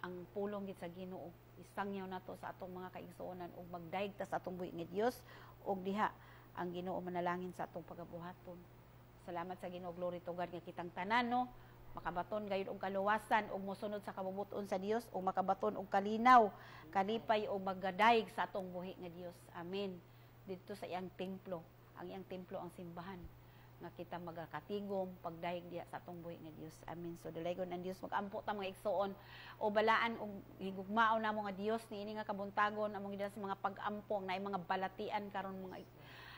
Ang pulong gid sa Ginoo isangyaw nato sa atong mga kaigsuonan ug magdaig ta sa atong buhi nga Dios ug diha ang Ginoo manalangin sa atong pagabuhaton. Salamat sa Ginoo, glory to God nga kitang tanan no makabaton gayud og kaluwasan ug mosunod sa kabubuton sa Dios ug makabaton og kalinaw, kalipay ug magadaig sa atong buhi nga Dios. Amen. Dito sa iyang templo, ang iyang templo ang simbahan nga kita magakatigom pagdahig diha sa atong buhi nga Dios. Amen. So dalaygon ang Dios magampo ta mga igsoon o balaan og higugmaon namo nga Dios niini nga kabuntagon among gid sa mga pag-ampo na mga balatian karon mga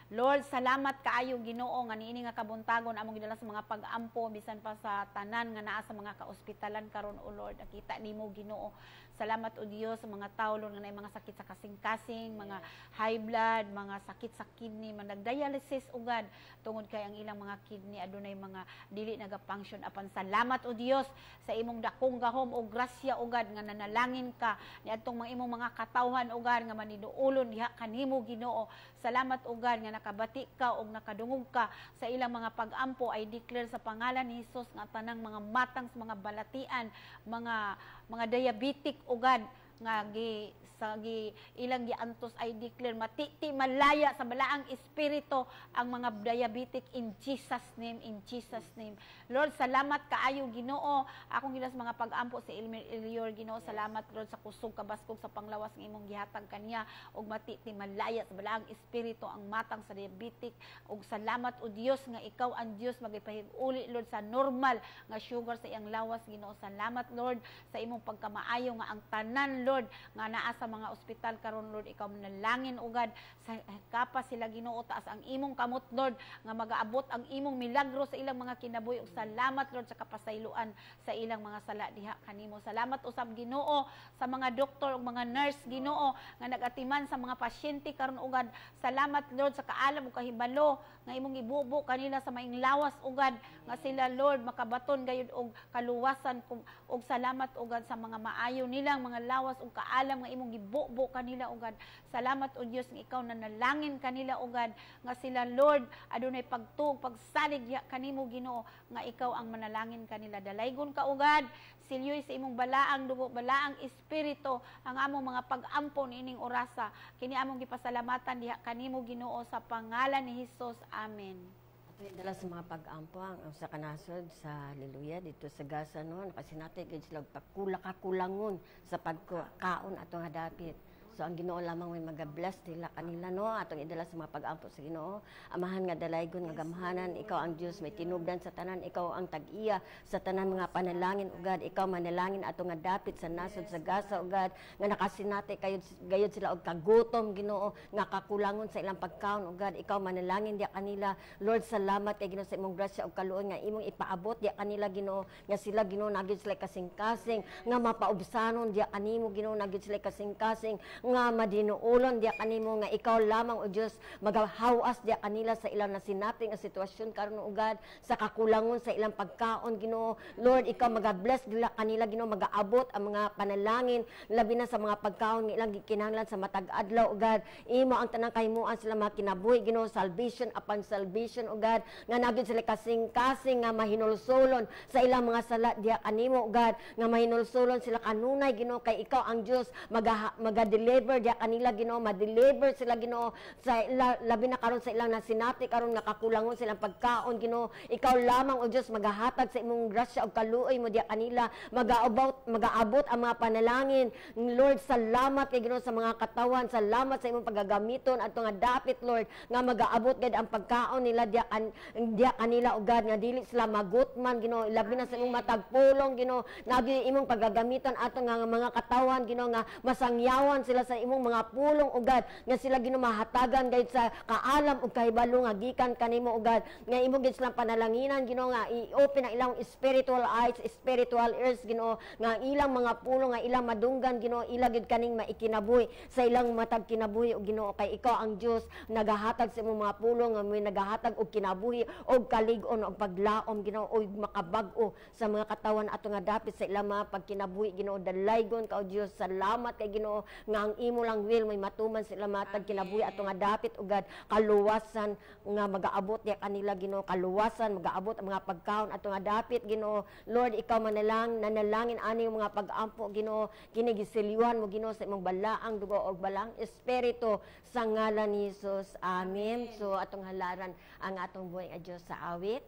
Lord, salamat kaayo Ginoo nga niini nga kabuntagon among gidala sa mga pag-ampo bisan pa sa tanan nga naa sa mga kaospitalan karon o Lord. Nakita nimo Ginoo. Salamat o Dios sa mga tao Lord nga naay mga sakit sa kasing-kasing, mga high blood, mga sakit sa kidney, mga nagdialysis ugad tungod kay ang ilang mga kidney adunay mga dili naga-function apan salamat o Dios sa imong dakong gahom o grasya ugad nga nanalangin ka niadtong mga imong mga katawhan ugad nga maniduolon diha kanimo Ginoo. Salamat ugad nga nakabati ka o nakadungog ka sa ilang mga pag-ampo. I declare sa pangalan ni Jesus nga tanang mga matang sa mga balatian, mga diabetic ugad nga ilang giantos ay declare matiti malaya sa balaang espiritu ang mga diabetic in Jesus name, in Jesus name. Lord, salamat kaayo Ginoo, akong gilas mga pag-ampo si Elmer Elior Ginoo, salamat Lord sa kusog kabaskog sa panglawas ng imong gihatag kaniya og matiti malaya sa balaang espiritu ang matang sa diabetic, og salamat o Dios nga ikaw ang Dios magipahig-uli Lord sa normal nga sugar sa iyang lawas Ginoo. Salamat Lord sa imong pagkamaayo nga ang tanan Lord nga naa sa mga ospital karon Lord, ikaw manalangin ugad sa kapa sila Ginoo, taas ang imong kamot Lord nga magaabot ang imong milagro sa ilang mga kinabuhi. Ug salamat Lord sa kapasayloan sa ilang mga sala diha kanimo. Salamat usab Ginoo sa mga doktor ug mga nurse Ginoo nga nagatiman sa mga pasyente karon ugad. Salamat Lord sa kaalam ug kahibalo nga imong ibubo kanila sa maing lawas ugad nga sila Lord makabaton gayud og kaluwasan ug salamat ugad sa mga maayo nilang mga lawas ug kaalam nga imong gibubo kanila ugad. Salamat o Dios nga ikaw nanalangin kanila ugad nga sila Lord adunay pagtuog pagsalig kanimo Ginoo nga ikaw ang manalangin kanila. Dalaygon ka ugad silyoy sa imong balaang dugo, balaang espiritu ang among mga pag-ampo niining orasa. Kini among gipasalamatan diha kanimo Ginoo sa pangalan ni Hesus. Amen. Dala sa mga pag-ampo ang sa kanasod sa Hallelujah dito sa Gaza noon kasi natin gid sila pagkula-kakulangon sa pagkaon atong hadapit. So ang Ginoo lamang may magabless nila kanila no atong idala sa mga pag-ampo sa Ginoo. Amahan nga dalaygon nga gamhanan, ikaw ang Dios may tinubdan sa tanan, ikaw ang tag-iya sa tanan mga panalangin ugad, ikaw manalangin atong nga dapit sa nasod sa Gaza ugad nga nakasinati gayud sila og kagutom Ginoo nga kakulangon sa ilang pagkaon ugad, ikaw manalangin diya kanila. Lord, salamat kay Ginoo sa imong grasya ug kaluoy nga imong ipaabot diya kanila Ginoo nga sila Ginoo nagyud sila kasing-kasing nga mapaubsanon diya kanimo Ginoo nagyud sila kasing-kasing nga madinuulon diya kanimo nga ikaw lamang o Dios magahawas diya kanila sa ilang nasinati nga sitwasyon karon ugad sa kakulangon sa ilang pagkaon Ginoo. Lord, ikaw magabless dila kanila Ginoo, magaabot ang mga panalangin labi na sa mga pagkaon nga ilang gikinahanglan sa matag adlaw ugad. Imo ang tanang kahimuan sila mga kinabuhi Ginoo, salvation upon salvation ugad nga nagyud sila kasing-kasing nga mahinulsolon sa ilang mga sala diya kanimo ugad nga mahinulsolon sila kanunay Ginoo kay ikaw ang Dios maga-deliver diya kanila Ginoo, ma-deliver sila Ginoo sa labi na karon sa ilang nasinati karon nakakulangon silang pagkaon Ginoo. Ikaw lamang o Dios magahatag sa imong grasya ug kaluoy mo diya kanila, magaabot ang mga panalangin. Lord, salamat kay Ginoo sa mga katawan, salamat sa imong paggagamiton ato nga dapit Lord nga magaabot gid ang pagkaon nila diya kanila ugad nga dili sila magutman Ginoo, labi na sa imong matagpulong Ginoo, nagi imong paggagamiton ato nga mga katawan Ginoo nga masangyawan sila sa imong mga pulong ugad nga sila Ginoo mahatagan gayud sa kaalam ug kahibalo nga gikan kanimo ugad nga imo gid silang panalanginan Ginoo nga i-open ang ilang spiritual eyes, spiritual ears Ginoo nga ilang mga pulong nga ilang madunggan Ginoo ila gid kaning maikinabuhi sa ilang matag kinabuhi ug Ginoo kay ikaw ang Dios nagahatag sa imong mga pulong nga may nagahatag og kinabuhi og kalig-on og paglaom Ginoo og makabag-o sa mga katawan ato nga dapit sa ilang mga pagkinabuhi Ginoo. Dalaygon ka o Dios, salamat kay Ginoo nga ang imo lang will may matuman sila matag kinabuhi ato nga dapit ugad kaluwasan nga magaabot diya kanila Ginoo, kaluwasan magaabot ang mga pagkaon ato nga dapit Ginoo. Lord, ikaw nanalangin ani mga pag-ampo Ginoo, kini gisiliwan mo Ginoo sa imong balaang dugo og balaang espiritu sa ngalan ni Jesus. Amen. So atong halaran ang atong buhay nga Dios sa awit.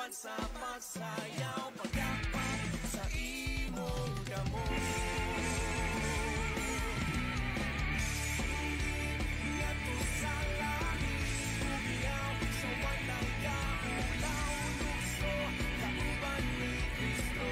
sa pagsayaw, pagdapat sa imong damo. Ngadto sa langit, bumiyaw sa walang kaulaw, lugso kauban ni Kristo.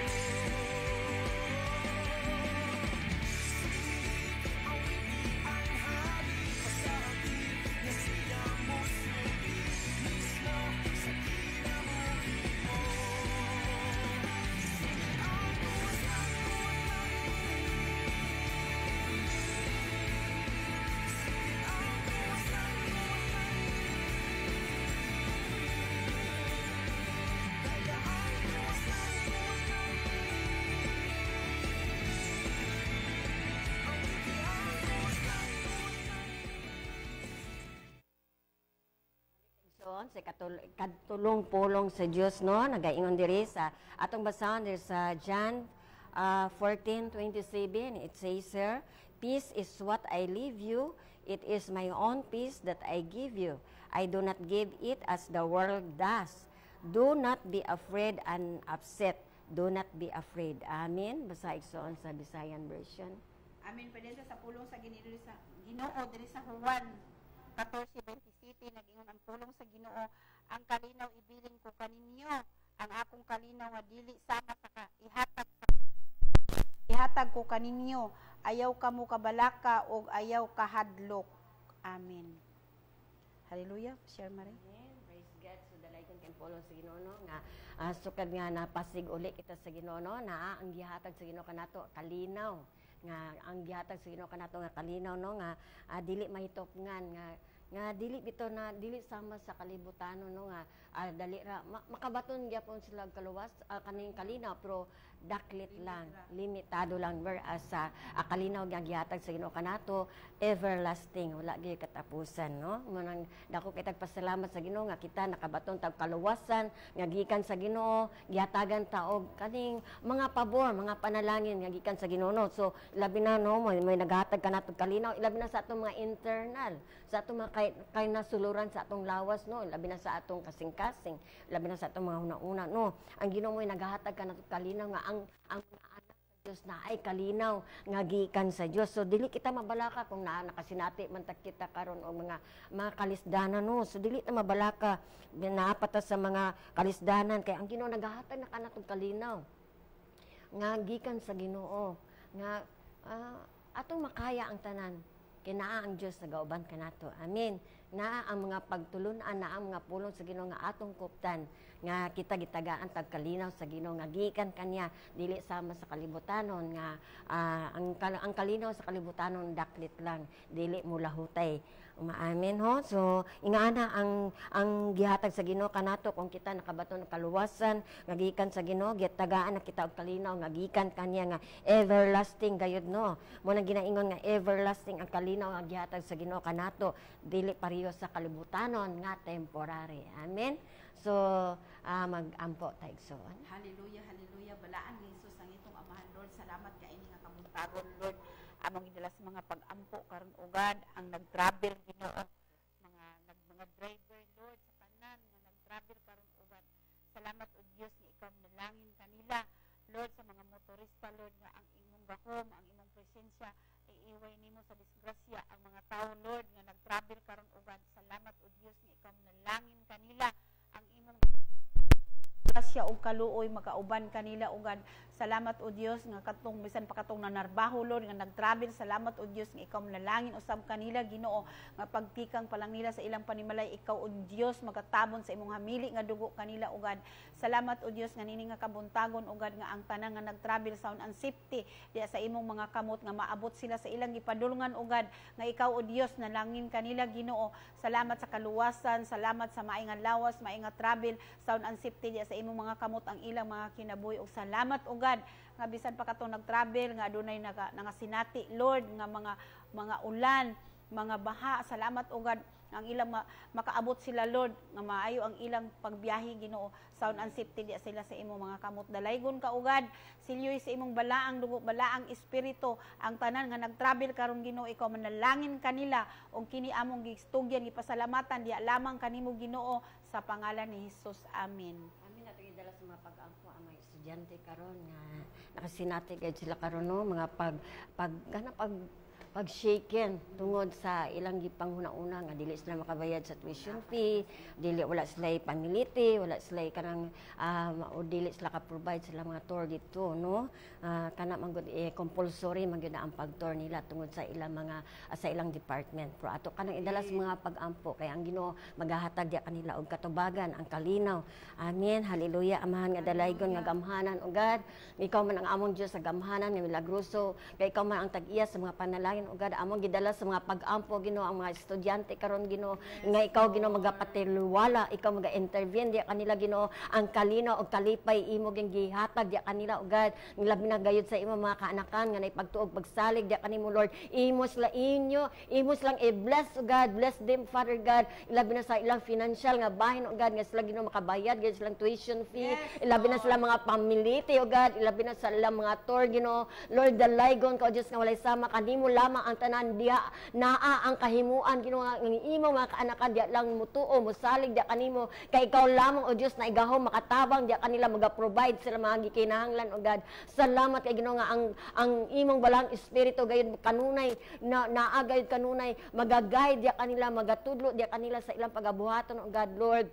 Sa katulong-pulong sa Dios no nagaingon diri sa atong basahan diri sa John 14:27. It says sir, peace is what I leave you, it is my own peace that I give you, I do not give it as the world does. Do not be afraid and upset, do not be afraid. Amen. Basa igsoon sa Visayan version. Amen. Pwede sa pulong sa Ginoo diri sa Juan 14:27, nag-ingon ang pulong sa Ginoo, ang kalinaw ibilin ko kaninyo, ang akong kalinaw nga dili sama sa ihatag ko kaninyo, ayaw kamo kabalaka o ayaw kahadlok. Amen. Hallelujah. Share Marie. Amen. Praise God. So dalay kon kay pulong sa Ginoo no nga sukad nga napasig uli kita sa Ginoo no na ang gihatag sa Ginoo kanato kalinaw nga ang gihatag sa Ginoo kanato nga kalinaw no nga dili mahitopngan nga dili bitaw na dili sama sa kalibutan no nga dali ra makabaton gyapon sila kaluwas kaning kalinaw pero daklit lang limitado lang whereas sa kalinaw nga gihatag sa Ginoo kanato everlasting wala gyud katapusan no munang dako kay tagpasalamat sa Ginoo nga kita nakabaton tag kaluwasan nga gikan sa Ginoo gihatagan ta og kaning mga pabor mga panalangin nga gikan sa Ginoo no so labi na no may naghatag kanato kalinaw ilabi na sa atong mga internal sa atong mga kay nasuluran sa atong lawas no labi na sa atong kasing-kasing labi na sa atong mga una-una no ang Ginoo mo'y naghatag kanato kalinaw nga ang anak sa Dios na ay kalinaw nga gikan sa Dios so dili kita mabalaka kung nakasinati man ta kita karon og mga kalisdanan no so dili ta mabalaka naapata sa mga kalisdanan kay ang Ginoo naghatag na kanato kalinaw nga gikan sa Ginoo nga atong makaya ang tanan kinaa ang Diyos nagauban kanato. Amen. Naa ang mga pagtulunan, naa ang mga pulong sa Ginoo nga atong kuptan nga kita gitagaan tag kalinaw sa Ginoo nga gikan kanya dili sama sa kalibutanon nga ang kalinaw sa kalibutanon daklit lang dili mulahutay. Amen ho. So ingana ang gihatag sa Ginoo kanato kung kita nakabaton ng kaluwasan nga gikan sa Ginoo gitagaan na kita og kalinaw nga gikan kanya nga everlasting gayud no. Mo nang ginaingon nga everlasting ang kalinaw nga gihatag sa Ginoo kanato dili pareho sa kalibutanon nga temporary. Amen. So mag-ampo ta igsoon. Hallelujah, hallelujah. Balaan ni Jesus ang itong amahan Lord. Salamat kay ini nga kabuntagon Lord. Among gidala sa mga pag-ampo karon ugad ang nag-travel Ginoo mga driver Lord sa tanan nga nag-travel karon ugad. Salamat o Dios nga ikaw nalangin kanila Lord sa mga motorista Lord nga ang imong gahom ang imong presensya iiway nimo sa disgrasya ang mga tao Lord nga nag-travel karon ugad. Salamat o Dios nga ikaw nalangin kanila ang imong grasya og kaluoy makauban kanila ugad. Salamat o Dios nga katong bisan pa katong nanarbaho Lord nga nag-travel. Salamat o Dios nga ikaw manalangin usab kanila Ginoo nga pagtikang pa lang nila sa ilang panimalay ikaw o Dios magatabon sa imong hamili nga dugo kanila ugad. Salamat o Dios nga nini nga kabuntagon ugad nga ang tanan nga nag-travel sound and safety diya sa imong mga kamot nga maabot sila sa ilang gipadulungan ugad nga ikaw o Dios nalangin kanila Ginoo. Salamat sa kaluwasan, salamat sa maayong lawas, maayong travel sound and safety diya sa imong mga kamot ang ilang mga kinabuhi ug salamat ugad nga bisan pa katong nag-travel nga adunay nangasinati Lord nga mga ulan, mga baha. Salamat ugad ang ilang makaabot sila Lord nga maayo ang ilang pagbiyahe Ginoo sound and safety diya sila sa imong mga kamot. Dalaygon ka ugad silyoy sa imong balaang dugo balaang espiritu ang tanan nga nag-travel karon Ginoo ikaw manalangin kanila ug kini among gistugyan gipasalamatan diya lamang kanimo Ginoo sa pangalan ni Hesus. Amen. Amen. idala sa mga pag-ampo ang mga estudyante karon nga nakasinati gayud sila karon no mga pag-shaken tungod sa ilang gipanghuna-una nga dili sila makabayad sa tuition fee, dili wala sila pamiliti, wala sila kanang o dili sila ka-provide sila mga tour dito no. Kana man gud compulsory man gyud ang pag-tour nila tungod sa ilang mga sa ilang department. Pero ato kanang idala sa mga pag-ampo kay ang Ginoo magahatag diya kanila og katubagan ang kalinaw. Amen. Hallelujah. Amahan nga dalaygon nga gamhanan o God. Ikaw man ang among Dios sa gamhanan nga milagroso. Kay ikaw man ang tag-iya sa mga panalangin o God, among gidala sa mga pag-ampo Ginoo ang mga estudyante karon Ginoo nga ikaw Ginoo magapatiluwala, ikaw maga-intervene diya kanila Ginoo ang kalinaw og kalipay imo ging gihatag diya kanila o God. Labi na gayud sa imo mga kaanakan nga naipagtuog pagsalig diya kanimo Lord. Imo sila silang i-bless o God, bless them Father God. Labi na sa ilang financial nga bahin o God nga sila Ginoo makabayad gayud silang tuition fee. Labi na sila mga pamiliti o God, labi na sa ilang mga tour Ginoo. Lord, dalaygon ka o Dios nga walay sama kanimo lamang ang tanan diya naa ang kahimuan Ginoo nga imo mga kaanakan diya lang mutuo mosalig diya kanimo kay ikaw lamang o Dios na igahom makatabang diya kanila maga-provide sila mga gikinahanglan o God. Salamat kay Ginoo nga ang imong balang espiritu gayud kanunay naa gayud kanunay magaguide diya kanila magatudlo diya kanila sa ilang pagabuhaton o God Lord.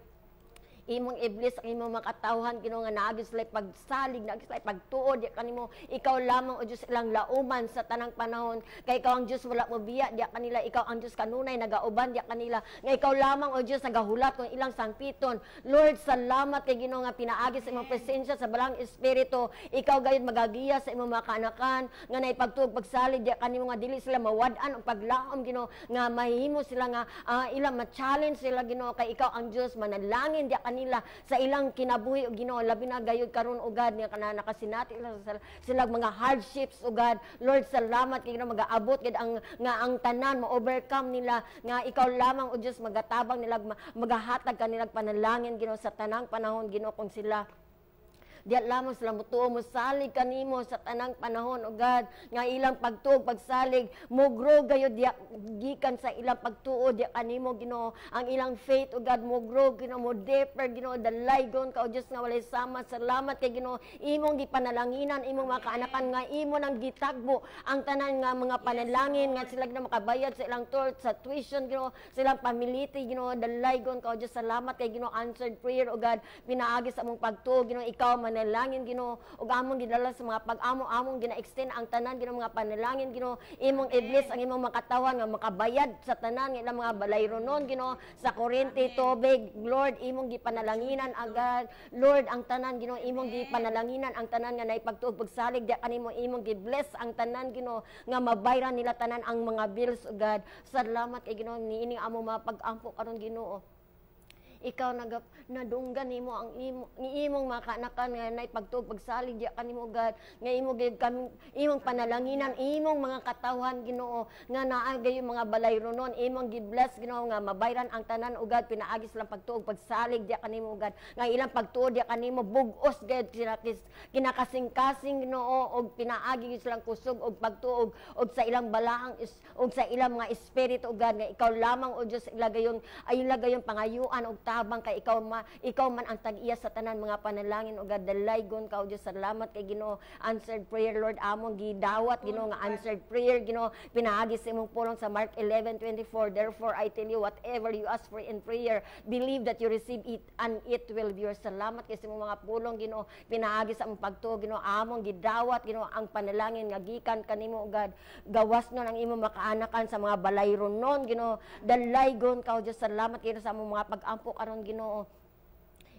Imong iblis ang imong makatawhan Ginoo nga naagi sila pagsalig naagi sila pagtuod diya kanimo ikaw lamang o Dios ilang lauman sa tanang panahon kay ikaw ang Dios wala mo biya diya kanila ikaw ang Dios kanunay nagauban diya kanila nga ikaw lamang o Dios nagahulat kung ilang sangpiton. Lord, salamat kay Ginoo nga pinaagi sa imong presensya sa balang espiritu ikaw gayud magagiya sa imong mga kaanakan nga naipagtuog pagsalig diya kanimo nga dili sila mawad-an og paglaom Ginoo nga mahimo sila nga ilang ma-challenge sila Ginoo kay ikaw ang Dios manalangin diya nila sa ilang kinabuhi o Ginoo labi na gayud karon o God nga kana nakasinati sila mga hardships o God. Lord, salamat kay Ginoo magaabot gid ang tanan mo overcome nila nga ikaw lamang o Dios magatabang nila magahatag kanila panalangin Ginoo sa tanang panahon Ginoo kung sila diya lamang sila mutuo mosalig kanimo sa tanang panahon o God nga ilang pagtuog pagsalig mo grow gayud diya gikan sa ilang pagtuo diya kanimo Ginoo ang ilang faith o God mo grow Ginoo mo deeper Ginoo dalaygon ka o Dios nga walay sama. Salamat kay Ginoo imong gipanalanginan imong mga kaanakan nga imo nang gitagbo ang tanan nga mga panalangin nga sila na makabayad sa ilang tour sa tuition Ginoo silang pamiliti Ginoo dalaygon ka o Dios. Salamat kay Ginoo answered prayer o God pinaagi sa among pagtuo Ginoo ikaw panalangin Ginoo ug among gidala sa mga pag-amo-among gina-extend ang tanan Ginoo mga panalangin Ginoo imong iblis ang imong makatawan nga makabayad sa tanan nga ilang mga balayronon Ginoo sa kuryente tubig Lord imong gipanalanginan agad Lord ang tanan Ginoo imong gipanalanginan ang tanan nga naipagtuog pagsalig diya kanimo imong gi-bless ang tanan Ginoo nga mabayran nila tanan ang mga bills o God. Salamat kay Ginoo niining among mga pag-ampo karon Ginoo ikaw nadunggan nimo ang imong mga kaanakan nga naipagtuog pagsalig diya kanimo God nga imong panalanginan imong mga katawhan Ginoo nga naa gayud mga balayronon imong gi-bless Ginoo nga mabayran ang tanan o God pinaagi silang pagtuog pagsalig diya kanimo God nga ilang pagtuod diya kanimo bug-os gayud kinakasing-kasing Ginoo og pinaagi silang kusog og pagtuog og sa ilang balaang og sa ilang mga espiritu o God nga ikaw lamang o Dios ilagayon pangayuan og tabang kay ikaw man ang tag-iya sa tanan mga panalangin o God dalaygon ka o Dios. Salamat kay Ginoo answered prayer Lord among gidawat Ginoo nga answered prayer Ginoo pinaagi sa imong pulong sa Mark 11:24 therefore I tell you whatever you ask for in prayer believe that you receive it and it will be yours. Salamat kay sa imong mga pulong Ginoo pinaagi sa among pagtuo Ginoo among gidawat Ginoo ang panalangin nga gikan kanimo o God gawas nun ang imong makaanakan sa mga balayronon Ginoo dalaygon ka o Dios. Salamat kay sa among mga pag-ampo karon Ginoo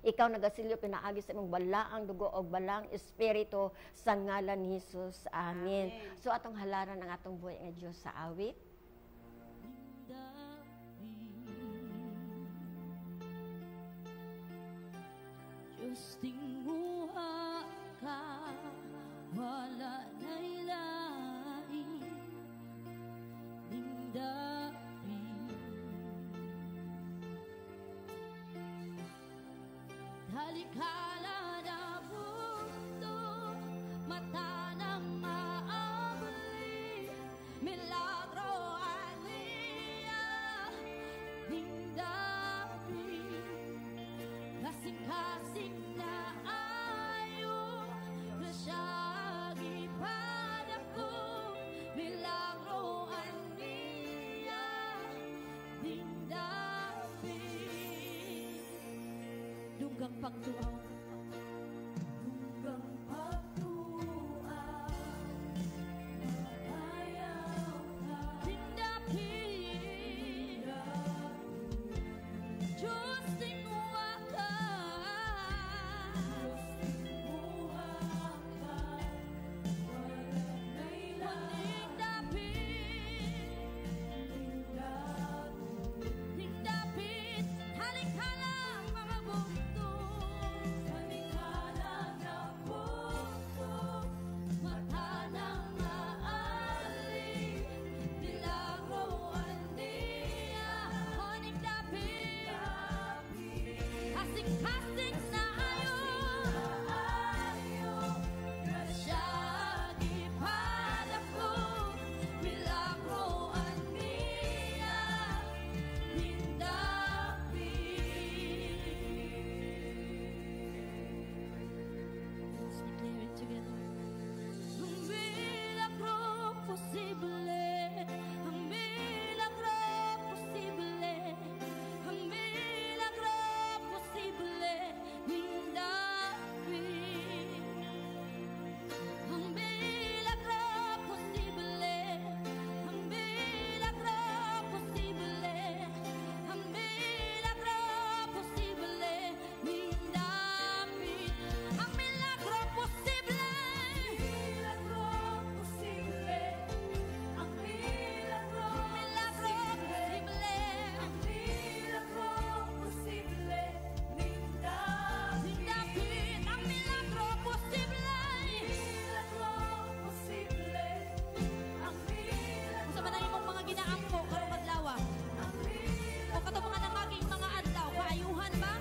ikaw nagasilyo pinaagi sa imong balaang dugo o balang espiritu sa ngalan ni Jesus. Amen. So atong halaran ang atong buhay nga Dios sa awit. Diyos tinguha ka wala na'y lain nindapi halikala na mundo mata ng maabli milagro alia nindapi kasing-kasing na Dunggang pagtuaw. Dunggang pagtuaw. Mapayaw ka. Hindapin. Diyos tinuwa ka. Diyos tinuwa ka. Walang nailang. Hindapin. Halikala mga bugto. Halikala na bugto. Mata ng maali. Dilaruan niya. O hindapin. Hasing-hasing sa ayo. Masyagi palako. Dilaruan niya. Let's declare it together. Ang milagro posible, ang milagro posible, ang milagro posible, hindapin. Ang milagro posible, ang milagro posible, ang milagro posible, hindapin. Ang milagro posible, milagro posible, ang milagro posible, ang milagro posible, hindapin. Ang milagro posible, milagro posible, ang milagro. Sa manay mong mga ginaangko karong adlaw, o katong mga nangaging mga adlaw, kaayuhan ba?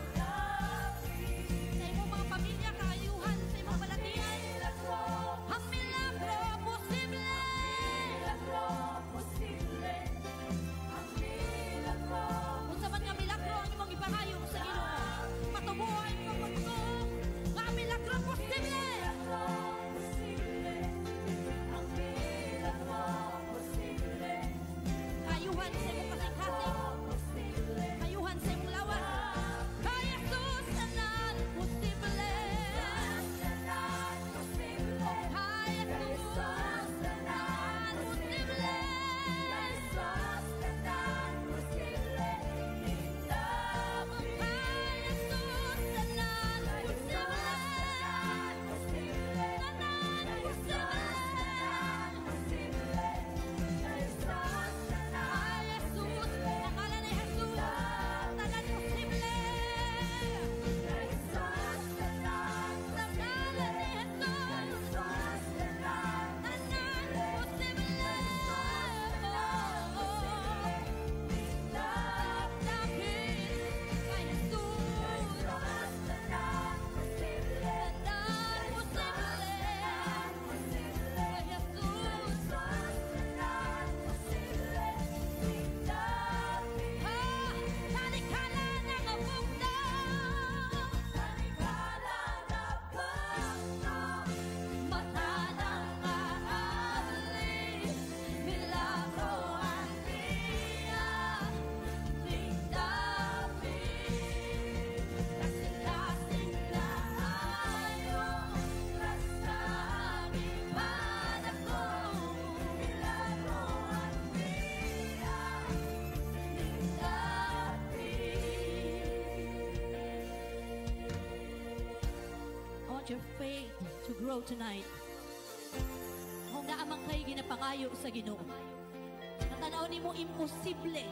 Sa imong mga pamilya, kaayuhan sa imong balatian. Ang milagro posible. Milagro posible. Ang milagro. Unsa man nga milagro ang imong ipangayo sa Ginoo? Matubuhay mo pagtuo. Nga milagro posible. Milagro posible. Ang milagro posible. Kaayuhan sa imong kasing-kasing. Kaayuhan sa imong lawas. Kay Jesus tanan posible. Kay Jesus tanan posible. I want your faith to grow tonight. Kung naamang kayo ginapangayo sa Ginoo, natanaw ni mo imposible.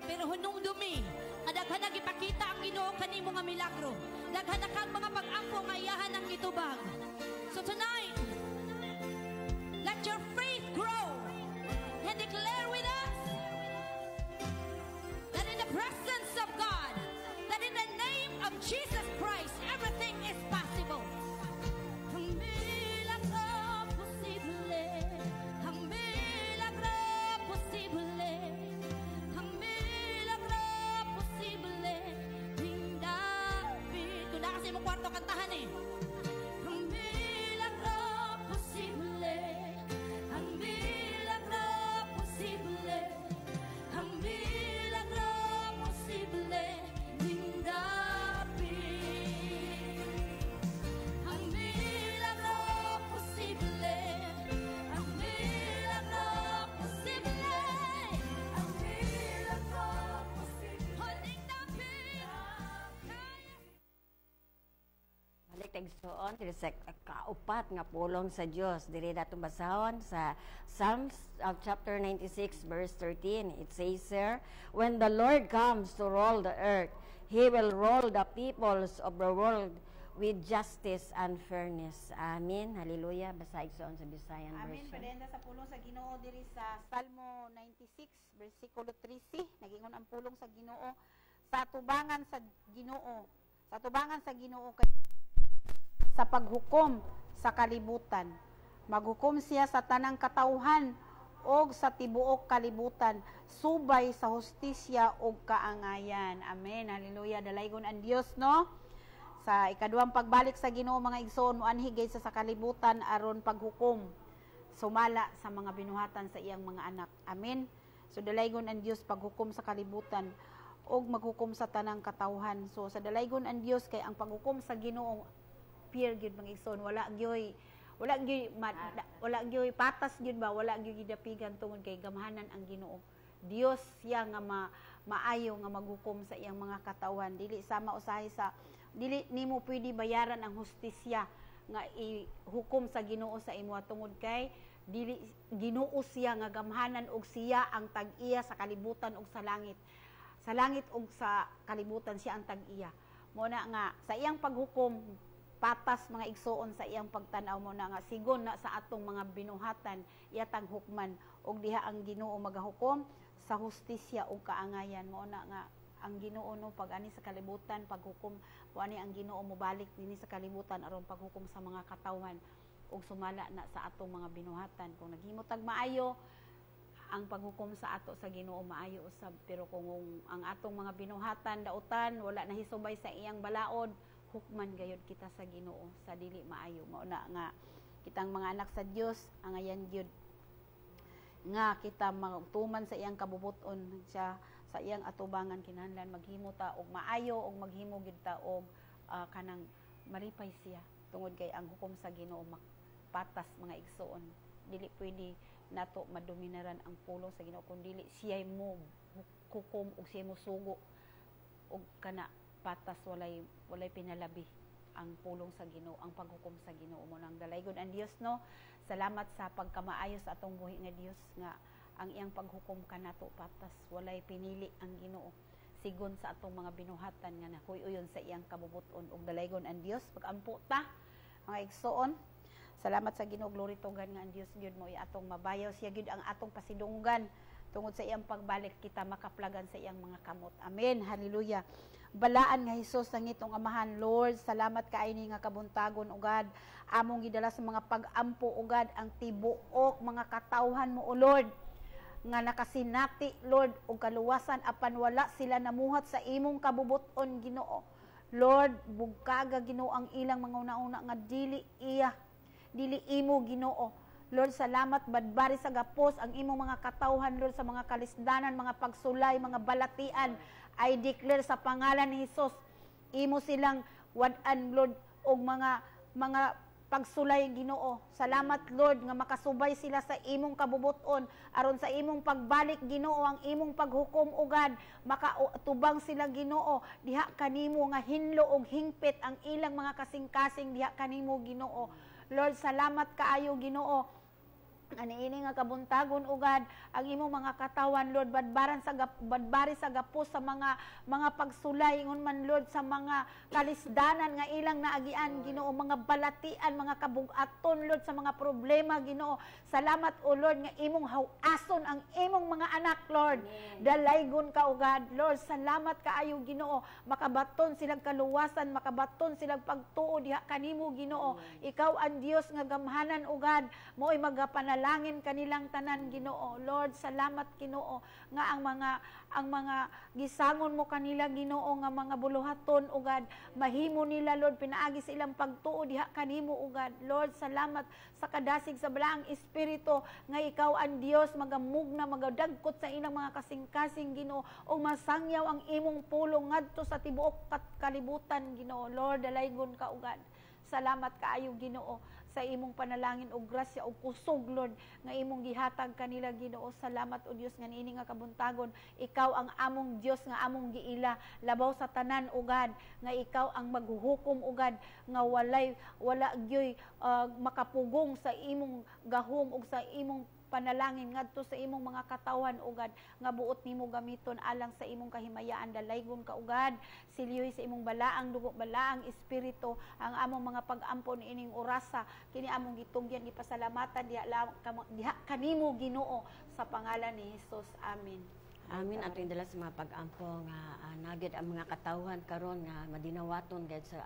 Pero hunong dumi, daghan na ipakita ang Ginoo kanimo nga milagro. Daghan na kang mga pag-ampo nga iyahan ang gitubag. So tonight, let your faith grow and declare with us that in the presence of God, that in the name of Jesus Christ, everything is possible. Ang milagro posible, ang milagro posible, ang milagro posible, hindapin. Kung na kasi mong kwarto kantahan eh. Ang milagro posible, ang milagro posible, ang milagro posible, hindapin. Tigsoon, diri sa kaupat nga pulong sa Dios. Diri datong basahon sa Psalms chapter 96 verse 13. It says there, when the Lord comes to roll the earth, He will roll the peoples of the world with justice and fairness. Amen. Hallelujah. Basahig sa Bisayan Amen. version. Padenda sa pulong sa Ginoo diri sa Salmo 96 bersikulo 13, nagingon ang pulong sa Ginoo sa atubangan sa Ginoo. Sa atubangan sa Ginoo sa paghukom sa kalibutan. Maghukom siya sa tanang katawhan o sa tibuok kalibutan, subay sa hustisya o kaangayan. Amen. Hallelujah. Dalaygon ang Dios, no? Sa ikaduhang pagbalik sa Ginoo mga igsoon, muanhigay sa kalibutan aron paghukom sumala sa mga binuhatan sa iyang mga anak. Amen. So dalaygon ang Dios paghukom sa kalibutan og maghukom sa tanang katawhan. So sa dalaygon ang Dios kay ang paghukom sa Ginoo pure gyud mga igsoon, wala gyoy patas gyud ba, wala gyud gidapigan tungod kay gamhanan ang Ginoo. Dios siya nga maayo nga maghukom sa iyang mga katawhan. Dili sama usahay sa dili nimo pwede bayaran ang hustisya nga ihukom sa Ginoo sa imo tungod kay dili Ginoo siya nga gamhanan og siya ang tag-iya sa kalibutan ug sa langit. Sa langit ug sa kalibutan siya ang tag-iya. Mo na nga sa iyang paghukom patas mga igsoon sa iyang pagtan-aw mo na nga sigon na sa atong mga binuhatan iyatang hukman ug diha ang Ginoo magahukom sa hustisya ug kaangayan. Mo na nga ang Ginoo no pag ani sa kalibutan paghukom o ani ang Ginoo mobalik dinhi sa kalibutan aron paghukom sa mga katawhan ug sumala na sa atong mga binuhatan. Kung naghimo tag maayo ang paghukom sa ato sa Ginoo maayo usab, pero kung ang atong mga binuhatan dautan wala nahisubay sa iyang balaod, hukman gayud kita sa Ginoo sa dili maayo. Mao na nga kitang mga anak sa Dios ang ayan gyud nga kita magtuman sa iyang kabubuton siya sa iyang atubangan kinahanglan maghimo ta og maayo og maghimo gyud ta og kanang maripay siya tungod kay ang hukom sa Ginoo patas mga igsoon. Dili pwede nato madominaran ang pulong sa Ginoo kun dili siya mo hukom og siya mo sugo og kana patas walay pinalabi ang pulong sa Ginoo, ang paghukom sa Ginoo mo nang dalaygon ang Dios, no. Salamat sa pagkamaayo sa atong buhi nga Dios nga ang iyang paghukom kanato patas walay pinili ang Ginoo sigon sa atong mga binuhatan nga nakuy-uyon sa iyang kabubuton ug dalaygon ang Dios pagampo ta mga igsoon. Salamat sa Ginoo, glory to God nga ang Dios gyud mo atong mabayaw siya gyud ang atong pasidunggan tungod sa iyang pagbalik kita makaplagan sa iyang mga kamot. Amen. Hallelujah. Balaan nga Hesus ang itong amahan, Lord. Salamat kaayo ni nga kabuntagon ugad among gidala sa mga pag-ampo ugad ang tibuok mga katawhan mo o Lord nga nakasinati Lord og kaluwasan apan wala sila namuhat sa imong kabubuton Ginoo. Lord, bugkaga Ginoo ang ilang mga una-una nga dili imo Ginoo. Lord, salamat badbari sa gapos ang imong mga katawhan Lord sa mga kalisdanan, mga pagsulay, mga balatian. I declare sa pangalan ni Hesus, imo silang wad-an Lord og mga pagsulay Ginoo. Salamat Lord nga makasubay sila sa imong kabubuton aron sa imong pagbalik Ginoo ang imong paghukom ugad makatubang sila Ginoo diha kanimo nga hinlo og hingpit ang ilang mga kasing-kasing diha kanimo Ginoo. Lord, salamat kaayo Ginoo aniini nga kabuntagon ugad ang imong mga katawan Lord badbari sa gapos sa mga pagsulay ngon man Lord sa mga kalisdanan nga ilang naagian Ginoo, mga balatian, mga kabugaton Lord sa mga problema Ginoo. Salamat o Lord nga imong hawason ang imong mga anak Lord. Dalaygon ka ugad Lord, salamat kaayo Ginoo makabaton silang kaluwasan, makabaton silang pagtuo diha kanimo Ginoo. Ikaw ang Dios nga gamhanan ugad mo'y magapanalangin kanilang tanan Ginoo. Lord, salamat Ginoo nga ang mga gisangon mo kanila Ginoo nga mga buluhaton ugad mahimo nila Lord pinaagi sa ilang pagtuo diha kanimo ugad. Lord, salamat sa kadasig sa balaang espiritu nga ikaw ang Dios magamugna magadagkot sa ilang mga kasing-kasing Ginoo o masangyaw ang imong pulong ngadto sa tibuok kalibutan Ginoo. Lord, dalaygon ka ugad. Salamat kaayo Ginoo sa imong panalangin og grasya og kusog, Lord, nga imong gihatag kanila, Ginoo. Salamat o Dios nga niini nga kabuntagon, ikaw ang among Dios nga among giila, labaw sa tanan ugad, nga ikaw ang maghuhukom ugad, nga wala gyoy makapugong sa imong gahom ug sa imong panalangin ngadto sa imong mga katawan ugad, nga buot nimo gamiton alang sa imong kahimayaan. Dalaygon ka ugad, silyoy sa imong balaang dugo, balaang espiritu ang among mga pag-ampon ining orasa, kini among gitungyan, gipasalamatan diha kanimo, Ginoo, sa pangalan ni Hesus. Amen. Amin. Ating dala sa mga pag-ampo nga nagid ang mga katawhan karon nga madinawaton gayud sa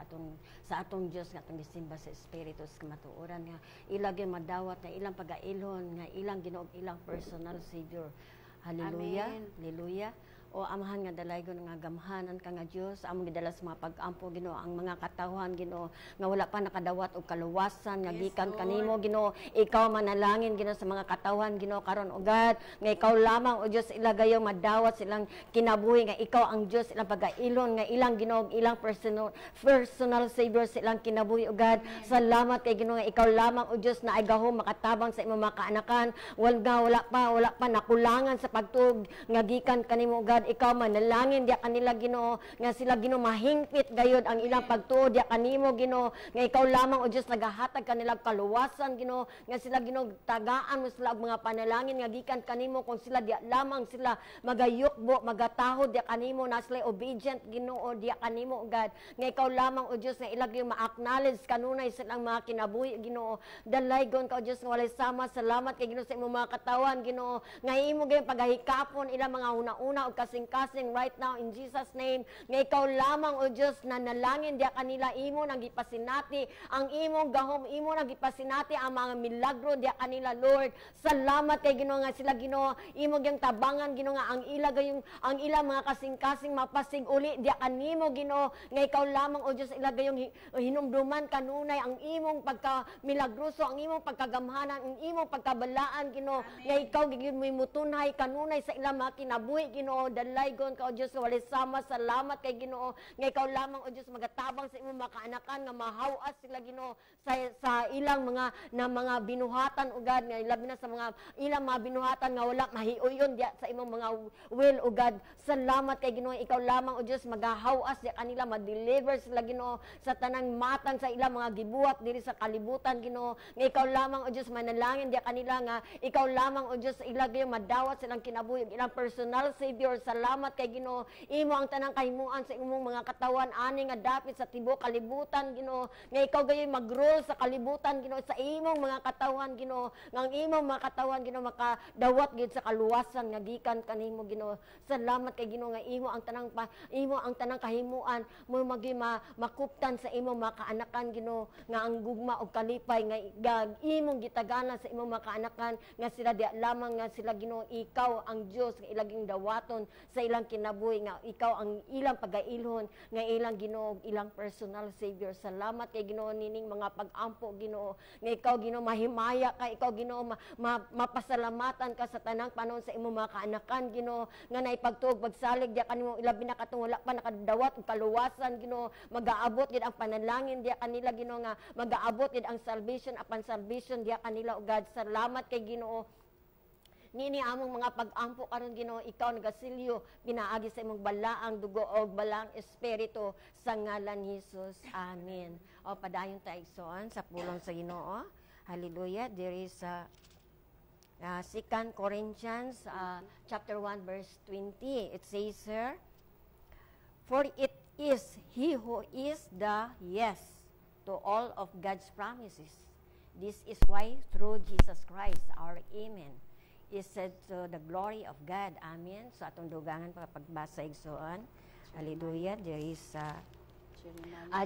atong Dios nga atong gisimba sa espiritu sa kamatuoran nga ilagay madawat nga ilang pagailhon nga ilang Ginoo, ilang personal savior. Hallelujah. Amen. Hallelujah. O amahan nga dalaygon nga gamhanan ka nga Dios, among gidala sa mga pag-ampo, Ginoo, ang mga katawhan, Ginoo, nga wala pa nakadawat og kaluwasan nga gikan kanimo, Ginoo. Ikaw manalangin, Ginoo, sa mga katawhan, Ginoo, karon ugad nga ikaw lamang o Dios ilagayo madawat silang kinabuhi, nga ikaw ang Dios ilang pagailon, nga ilang Ginoo, ilang personal savior silang kinabuhi ugad. Salamat kay Ginoo nga ikaw lamang o Dios na ay gahom makatabang sa imong mga kaanakan, wala pa nakulangan sa pagtuog nga gikan kanimo ugad. Ikaw manalangin diya kanila, Ginoo, nga sila, Ginoo, mahingpit gayud ang ilang pagtuo diya kanimo, Ginoo, nga ikaw lamang o Dios nagahatag kanila kaluwasan, Ginoo, nga sila, Ginoo, tagaan mo sila og mga panalangin nga gikan kanimo, kung sila diya lamang sila magayukbo, magatahod diya kanimo, na sila obedient, Ginoo, diya kanimo ugad, nga ikaw lamang o Dios nga ilagay ma-acknowledge kanunay silang mga kinabuhi, Ginoo. Dalaygon ka o Dios nga walay sama. Salamat kay Ginoo sa imong mga katawan, Ginoo, nga imo gayud paghahikapon ilang mga una-una og kasing-kasing right now in Jesus name, nga ikaw lamang o Dios na nalangin diya kanila, imo nang gipasinati ang imong gahom, imo nang gipasinati ang mga milagro diya kanila, Lord. Salamat kay Ginoo nga sila, Ginoo, imo gyang tabangan, Ginoo, nga ang ang ilang mga kasing-kasing mapasig uli diya kanimo, Ginoo, nga ikaw lamang o Dios ilagay yung hinumduman kanunay ang imong pagka-milagroso, ang imong pagkagamhanan, ang imong pagkabalaan, Ginoo, nga ikaw gyud mo mutunay kanunay sa ilang mga kinabuhi, Ginoo. Dalaygon ka o Dios nga walay sama. Salamat kay Ginoo nga ikaw lamang o Dios magatabang sa imong mga kaanakan, nga mahawas sila, Ginoo, sa ilang mga binuhatan ugad, nga labi na sa mga ilang mga binuhatan nga wala mahiuyon diya sa imong mga will ugad. Salamat kay Ginoo, ikaw lamang o Dios magahawas diya kanila, ma-deliver sila, Ginoo, sa tanang matang sa ilang mga gibuhat diri sa kalibutan, Ginoo, nga ikaw lamang o Dios manalangin diya kanila, nga ikaw lamang o Dios ilagay madawat silang kinabuhi, ilang personal savior. Salamat kay Ginoo, imo ang tanang kahimuan sa imong mga katawan ani nga dapit sa tibuok kalibutan, Ginoo, nga ikaw gayoy mag-rule sa kalibutan, Ginoo, sa imong mga katawan, Ginoo, nga ang imong mga katawan, Ginoo, makadawat gid sa kaluwasan nga gikan kanimo, Ginoo. Salamat kay Ginoo nga imo ang tanang kahimuan mo makuptan sa imong mga kaanakan, Ginoo, nga ang gugma og kalipay nga imong gitagana sa imong mga kaanakan, nga sila di lamang nga sila, Ginoo, ikaw ang Dios nga ilaging dawaton sa ilang kinabuhi, nga ikaw ang ilang pagailhon, nga ilang, Ginoo, ilang personal savior. Salamat kay Ginoo nining mga pag-ampo, Ginoo, nga ikaw, Ginoo, mahimaya ka, ikaw, Ginoo, mapasalamatan ka sa tanang panon sa imong mga kaanakan, Ginoo, nga naipagtuog pagsalig diya kanimo, ilabi na katong wala pa nakadawat og kaluwasan, Ginoo, magaabot gid ang panalangin diya kanila, Ginoo, nga magaabot gid ang salvation upon salvation diya kanila ugad. Salamat kay Ginoo nini among mga pag-ampo karon, Ginoo, ikaw nagasilyo pinaagi sa imong balaang dugo og balaang espiritu sa ngalan ni Jesus. Amen. O padayon ta igsoon sa pulong sa Ginoo. Hallelujah. There is 2 Corinthians chapter 1 verse 20. It says here, for it is he who is the yes to all of God's promises. This is why through Jesus Christ our amen is said to the glory of God. Amen. So atong dugangan pagbasa igsoon. Hallelujah. There is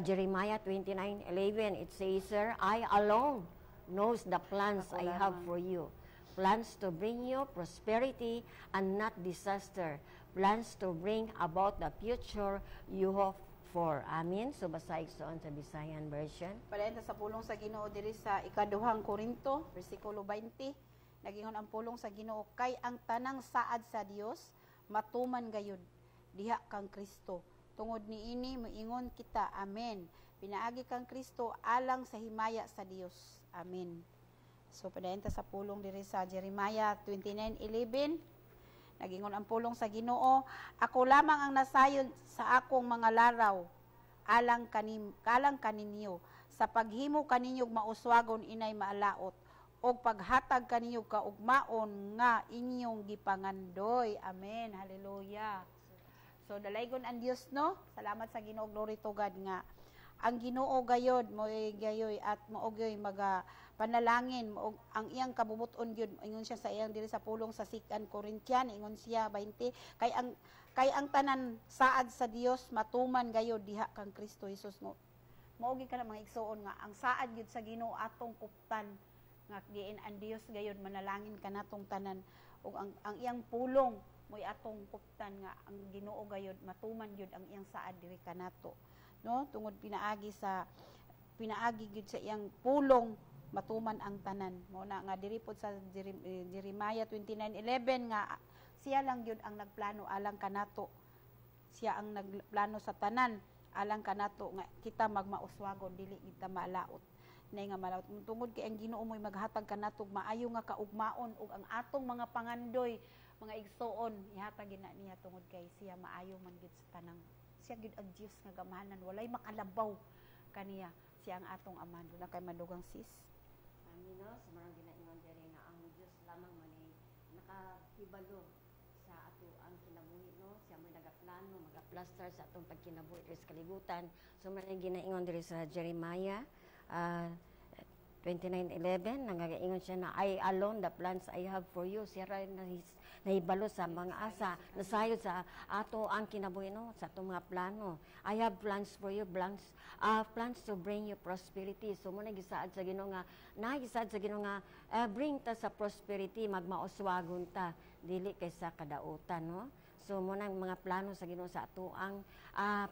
Jeremiah 29:11. It says, "Sir, I alone knows the plans I have for you. Plans to bring you prosperity and not disaster. Plans to bring about the future you hope for." Amen. So basa igsoon sa Visayan version. Padayon sa pulong sa Ginoo diri sa ikaduhang Korinto bersikulo 20. Nagingon ang pulong sa Ginoo, kay ang tanang saad sa Dios matuman gayud diha kang Kristo Tungod niini moingon kita, amen. Pinaagi kang Kristo alang sa himaya sa Dios. Amen. So padayon ta sa pulong diri sa Jeremiah 29:11. Nagingon ang pulong sa Ginoo, ako lamang ang nasayod sa akong mga laraw alang kaninyo. Sa paghimo kaninyog mauswagon inay maalaot og paghatag kaninyog kaugmaon nga inyong gipangandoy. Amen. Hallelujah. So dalaygon ang Dios, no? Salamat sa Ginoo, glory to God nga ang Ginoo gayod mo gayoy at maogoy maga panalangin mo ang iyang kabubuton gyud. Ingon siya sa iyang diri sa pulong sa 2 Corinthians, ingon siya 20, kay ang tanan saad sa Dios matuman gayod diha kang Kristo Jesus mo. Maogi ka na mga igsuon nga ang saad gyud sa Ginoo atong kuptan nga giin ang Dios gayod manalangin ka natong tanan ug ang iyang pulong moy atong kuptan nga ang Ginoo gayod matuman gyud ang iyang saad diri kanato, no? Tungod pinaagi gyud sa iyang pulong matuman ang tanan. Mo na nga diri pod sa Jeremiah 29:11 nga siya lang gyud ang nagplano alang kanato. Siya ang nagplano sa tanan alang kanato nga kita magmauswagon dili kita malaot. Nay nga malaot tungod kay ang Ginoo moy maghatag kanatog maayo nga kaugmaon ug ang atong mga pangandoy, mga igsoon ihatag gina niya tungod kay siya maayo man gyud sa tanang. Siya gyud ang Dios nga gamahanan, walay makalabaw kaniya. Siya ang atong Ama. Dula kay madugang sis. Amin, no? Sa marang ginaingon diri nga ang Dios lamang man ay nakahibalo sa ato ang kinabuhi, no? Siya may nagaplano, magaplaster sa atong pagkinabuhi diri sa kalibutan. So marang ginaingon diri sa Jeremiah 29:11 nangagaingon siya na I alone the plans I have for you. Siya rin nahibalo sa mga asa, nasayod sa ato ang kinabuhi, no? Sa atong mga plano. I have plans for you, plans to bring you prosperity. So muna gisaad sa Ginoo nga nagisaad sa Ginoo nga bring ta sa prosperity, magmauswagon ta dili kay sa kadautan, no? So muna mga plano sa Ginoo sa ato ang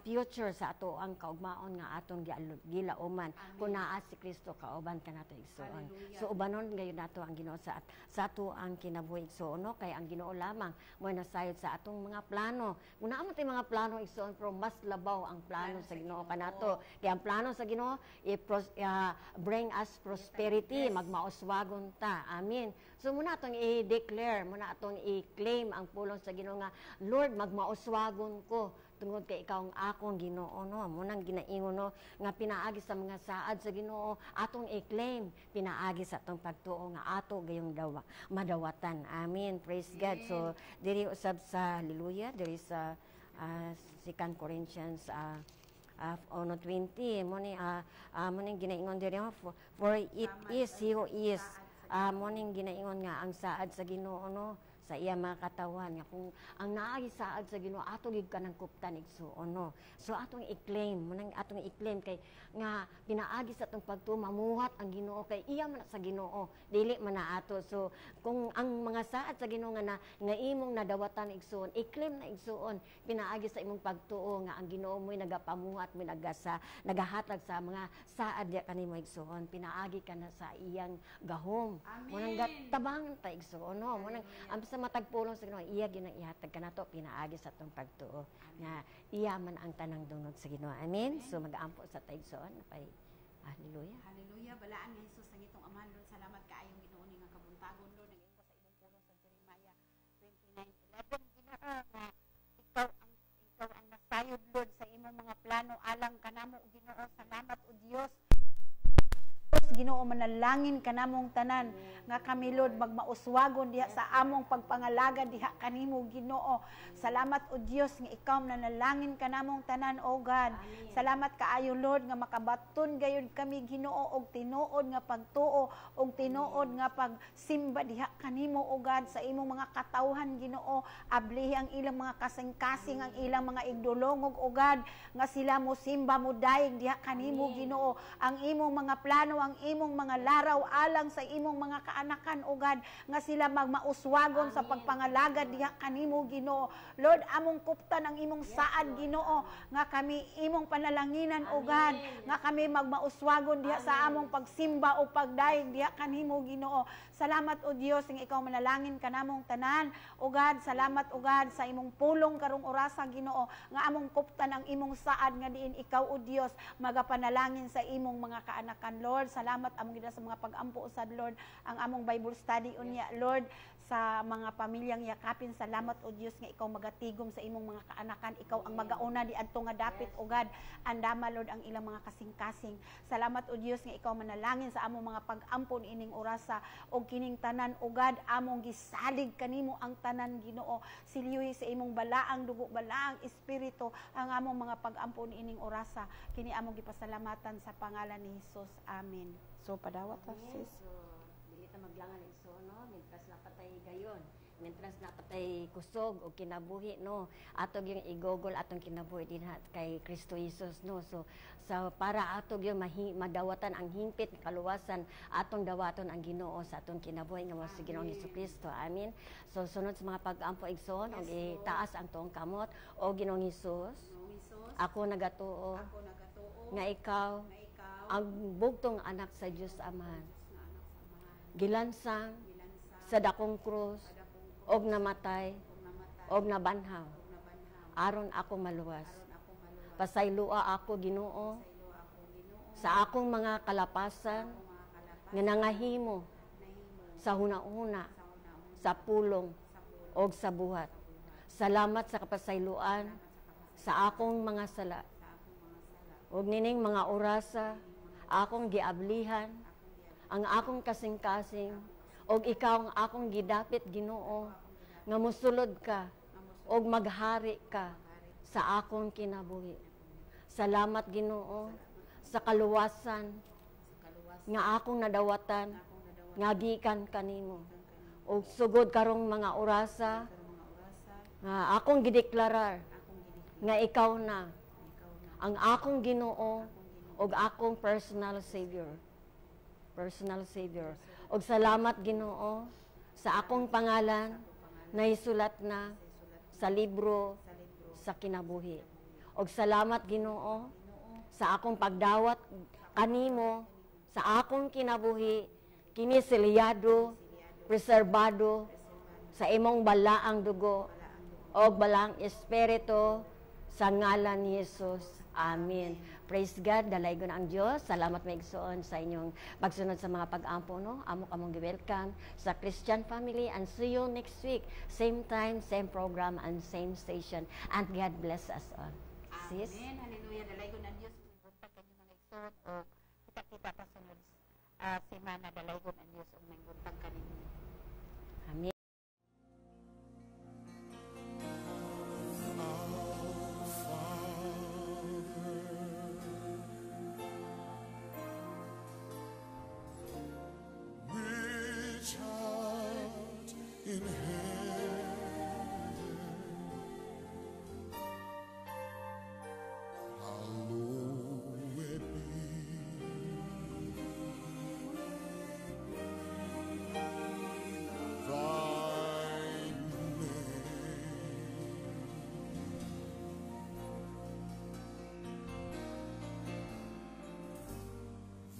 future, sa ato ang kaugmaon nga atong gilauman kun naa si Kristo kauban kanato igsoon. So ubanon gayon nato ang Ginoo sa ato ang kinabuhi igsoon, no? Kay ang Ginoo lamang mo nasayod sa atong mga plano. Kun naa man tay mga plano igsoon pero mas labaw ang plano sa Ginoo kanato. Kay ang plano sa Ginoo bring us prosperity, magmauswagon ta. Amen. So muna atong i-declare, muna atong i-claim ang pulong sa Ginoo nga Lord, magmauswagon ko tungod kay ikaw ang akong Ginoo, no? Munang ginaingon, no, nga pinaagi sa mga saad sa Ginoo atong i-claim, pinaagi sa atong pagtuo nga ato gayong madawatan. Amen. Praise God. So diri usab sa hallelujah, diri sa 2 Corinthians 1:20 mo ni ginaingon diri, for it is he who is morning ginaingon nga ang saad sa Ginoo, no, sa iya mga katawan nga kung ang naagi saad sa Ginoo ato gid kanang kuptan igsuon, no. So atong i-claim, munang atong i-claim kay nga pinaagi sa atong pagtuo mamuhat ang Ginoo kay iya man sa Ginoo, dili man na ato. So kung ang mga saad sa Ginoo nga imong nadawatan igsuon, i-claim na igsuon, pinaagi sa imong pagtuo nga ang Ginoo mo'y nagapamuhat, may nagahatag sa mga saad diya kanimo igsuon, pinaagi ka na sa iyang gahom. Munang tabangan ta igsuon, no. Munang sa matagpulong sa Ginoo iya gyud ang ihatag kanato, pinaagi sa atong pagtuo nga iya man ang tanang dungog sa Ginoo. Amen. So mag-aampo sa taigsoon pay hallelujah. Hallelujah. Balaan nga Hesus ang itong amahan, Lord. Salamat kaayong Ginoo ni nga kabuntagon, Lord. Nagayon ko sa imong pulong sa Jeremiah 29:11 Ginoo nga ikaw ang nasayod, Lord, sa imong mga plano alang kanamo, Ginoo. Salamat o Dios. Ginoo, manalangin kanamong tanan nga kami, Lord, magmauswagon diha sa among pagpangalaga diha kanimo, Ginoo. Salamat o Dios nga ikaw nanalangin kanamong tanan, O God. Salamat kaayo, Lord, nga makabaton gayud kami, Ginoo, og tinuod nga pagtuo, og tinuod nga pagsimba diha kanimo, O God, sa imong mga katawhan, Ginoo. Ablihi ang ilang mga kasing-kasing, ang ilang mga igdulongog, O God, nga sila mo simba mo daig diha kanimo, Ginoo. Ang imong mga plano, ang imong mga laraw alang sa imong mga kaanakan, O God, nga sila magmauswagon sa pagpangalagad diha kanimo, Ginoo. Lord, among kuptan ang imong saad, Ginoo, nga kami imong panalanginan, O God, nga kami magmauswagon diha sa among pagsimba o pagdaig diha kanimo, Ginoo. Salamat, O Dios, nga ikaw manalangin kanamong tanan, O God. Salamat, O God, sa imong pulong karong orasa, Ginoo, nga among kuptan ang imong saad nga diin ikaw, O Dios, magapanalangin sa imong mga kaanakan, Lord. Salamat among gid sa mga pag-ampo usad, Lord, ang among Bible study unya, Lord, sa mga pamilyang yakapin. Salamat, O Dios, nga ikaw magatigom sa imong mga kaanakan. Ikaw ang magauna di adto nga dapit, O God, andama, Lord, ang ilang mga kasing-kasing. Salamat, O Dios, nga ikaw manalangin sa among mga pag-ampon ining orasa o kining tanan, O God, among gisalig kanimo ang tanan, Ginoo. Siliyoy sa imong balaang dugo, balaang espiritu ang among mga pag-ampon ining orasa. Kini among gipasalamatan sa pangalan ni Jesus. Amen. So padawat ta, sis. So, dili ta maglangan igso, no? Mientras napatay gayon, mientras napatay kusog o kinabuhi, no? Atog yung igogol atong kinabuhi din kay Kristo Jesus, no? So para atog yung madawatan ang himpit kaluwasan, atong dawaton ang Ginoo sa atong kinabuhi nga sa Ginoong Hesukristo. Amen. So sunod sa mga pag-ampo igsoon, og itaas ang tuong kamot o Ginoong Hesus. Ako nagatuo nga ikaw ang bugtong anak sa Dios Amahan, gilansang sa dakong krus og namatay og nabanhaw aron ako maluwas. Pasaylua ako, Ginoo, sa akong mga kalapasan nga nangahimo sa hunahuna, sa pulong og sa buhat. Salamat sa kapasayloan sa akong mga sala. Og nining mga orasa, akong giablihan, ang akong kasing-kasing, og ikaw ang akong gidapit, Ginoo, nga mosulod ka, og maghari ka sa akong kinabuhi. Salamat, Ginoo, sa kaluwasan, nga akong nadawatan, nga gikan kanimo. Og sugod karong mga orasa, nga akong gideklarar, nga ikaw na ang akong Ginoo og akong personal Savior. Personal Savior. Og salamat, Ginoo, sa akong pangalan na isulat na sa libro sa kinabuhi. Og salamat, Ginoo, sa akong pagdawat kanimo sa akong kinabuhi, kini selyado, preserbado sa imong balaang dugo og balaang espiritu sa ngalan ni Jesus. Amen. Praise God, dalaygon ang Diyos. Salamat maigsoon sa inyong pagsunod sa mga pag-ampo, no? Among welcome sa Christian family, and see you next week. Same time, same program, and same station. And God bless us all. Sis? Amen. Hallelujah. Dalaygon ang Diyos. Punta kayo mga igsoon o kita-kita pa sunod semana. Dalaygon ang Diyos o may buntag kanino. Amen. Which art in heaven, hallowed be thy name.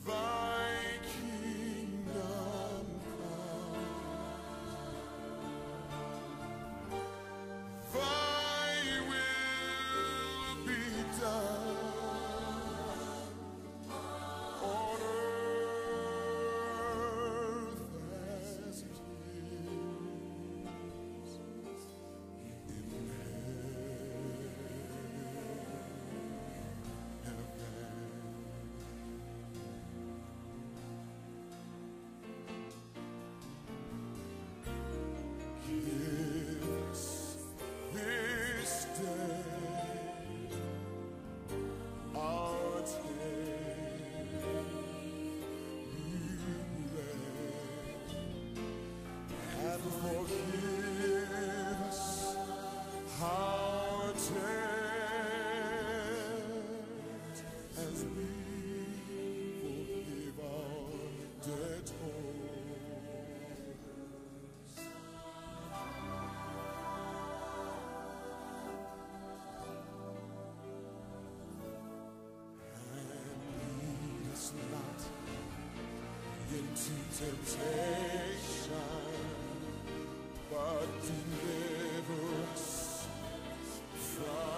Thy kingdom come, thy will be done on earth as it is in Give us this day our daily bread, and forgive us our debt as we forgive our into temptation, but deliver us from